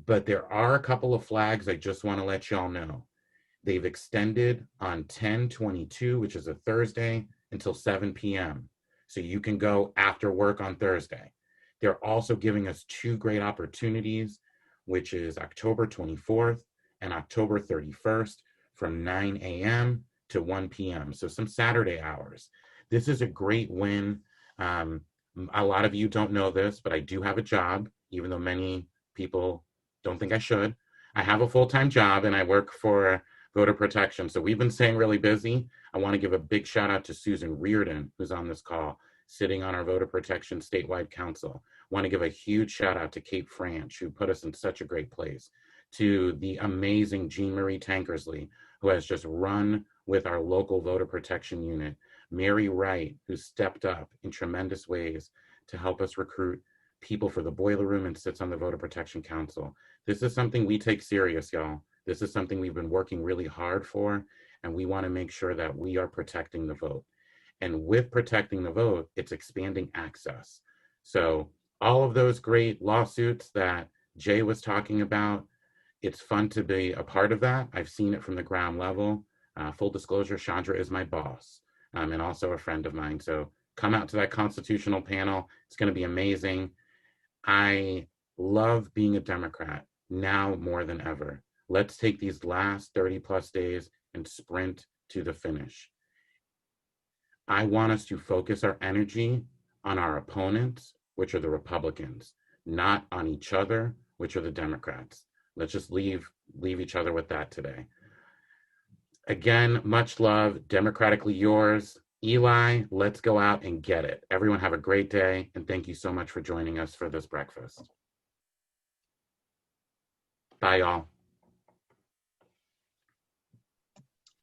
but there are a couple of flags I just want to let y'all know. They've extended on 10/22, which is a Thursday, until 7 p.m. So you can go after work on Thursday. They're also giving us 2 great opportunities, which is October 24th and October 31st from 9 a.m. to 1 p.m. So some Saturday hours. This is a great win. A lot of you don't know this, but I do have a job, even though many people don't think I should. I have a full-time job and I work for voter protection. So we've been staying really busy. I want to give a big shout out to Susan Reardon, who's on this call, sitting on our voter protection statewide council. I want to give a huge shout out to Kate Franch, who put us in such a great place, to the amazing Jean Marie Tankersley, who has just run with our local voter protection unit, Mary Wright, who stepped up in tremendous ways to help us recruit people for the boiler room and sits on the Voter Protection Council. This is something we take serious, y'all. This is something we've been working really hard for, and we want to make sure that we are protecting the vote. And with protecting the vote, it's expanding access. So all of those great lawsuits that Jay was talking about, it's fun to be a part of that. I've seen it from the ground level. Full disclosure, Chandra is my boss and also a friend of mine. So come out to that constitutional panel. It's going to be amazing. I love being a Democrat now more than ever. Let's take these last 30 plus days and sprint to the finish. I want us to focus our energy on our opponents, which are the Republicans, not on each other, which are the Democrats. Let's just leave each other with that today. Again, much love, democratically yours. Eli, let's go out and get it. Everyone have a great day, and thank you so much for joining us for this breakfast. Bye, y'all.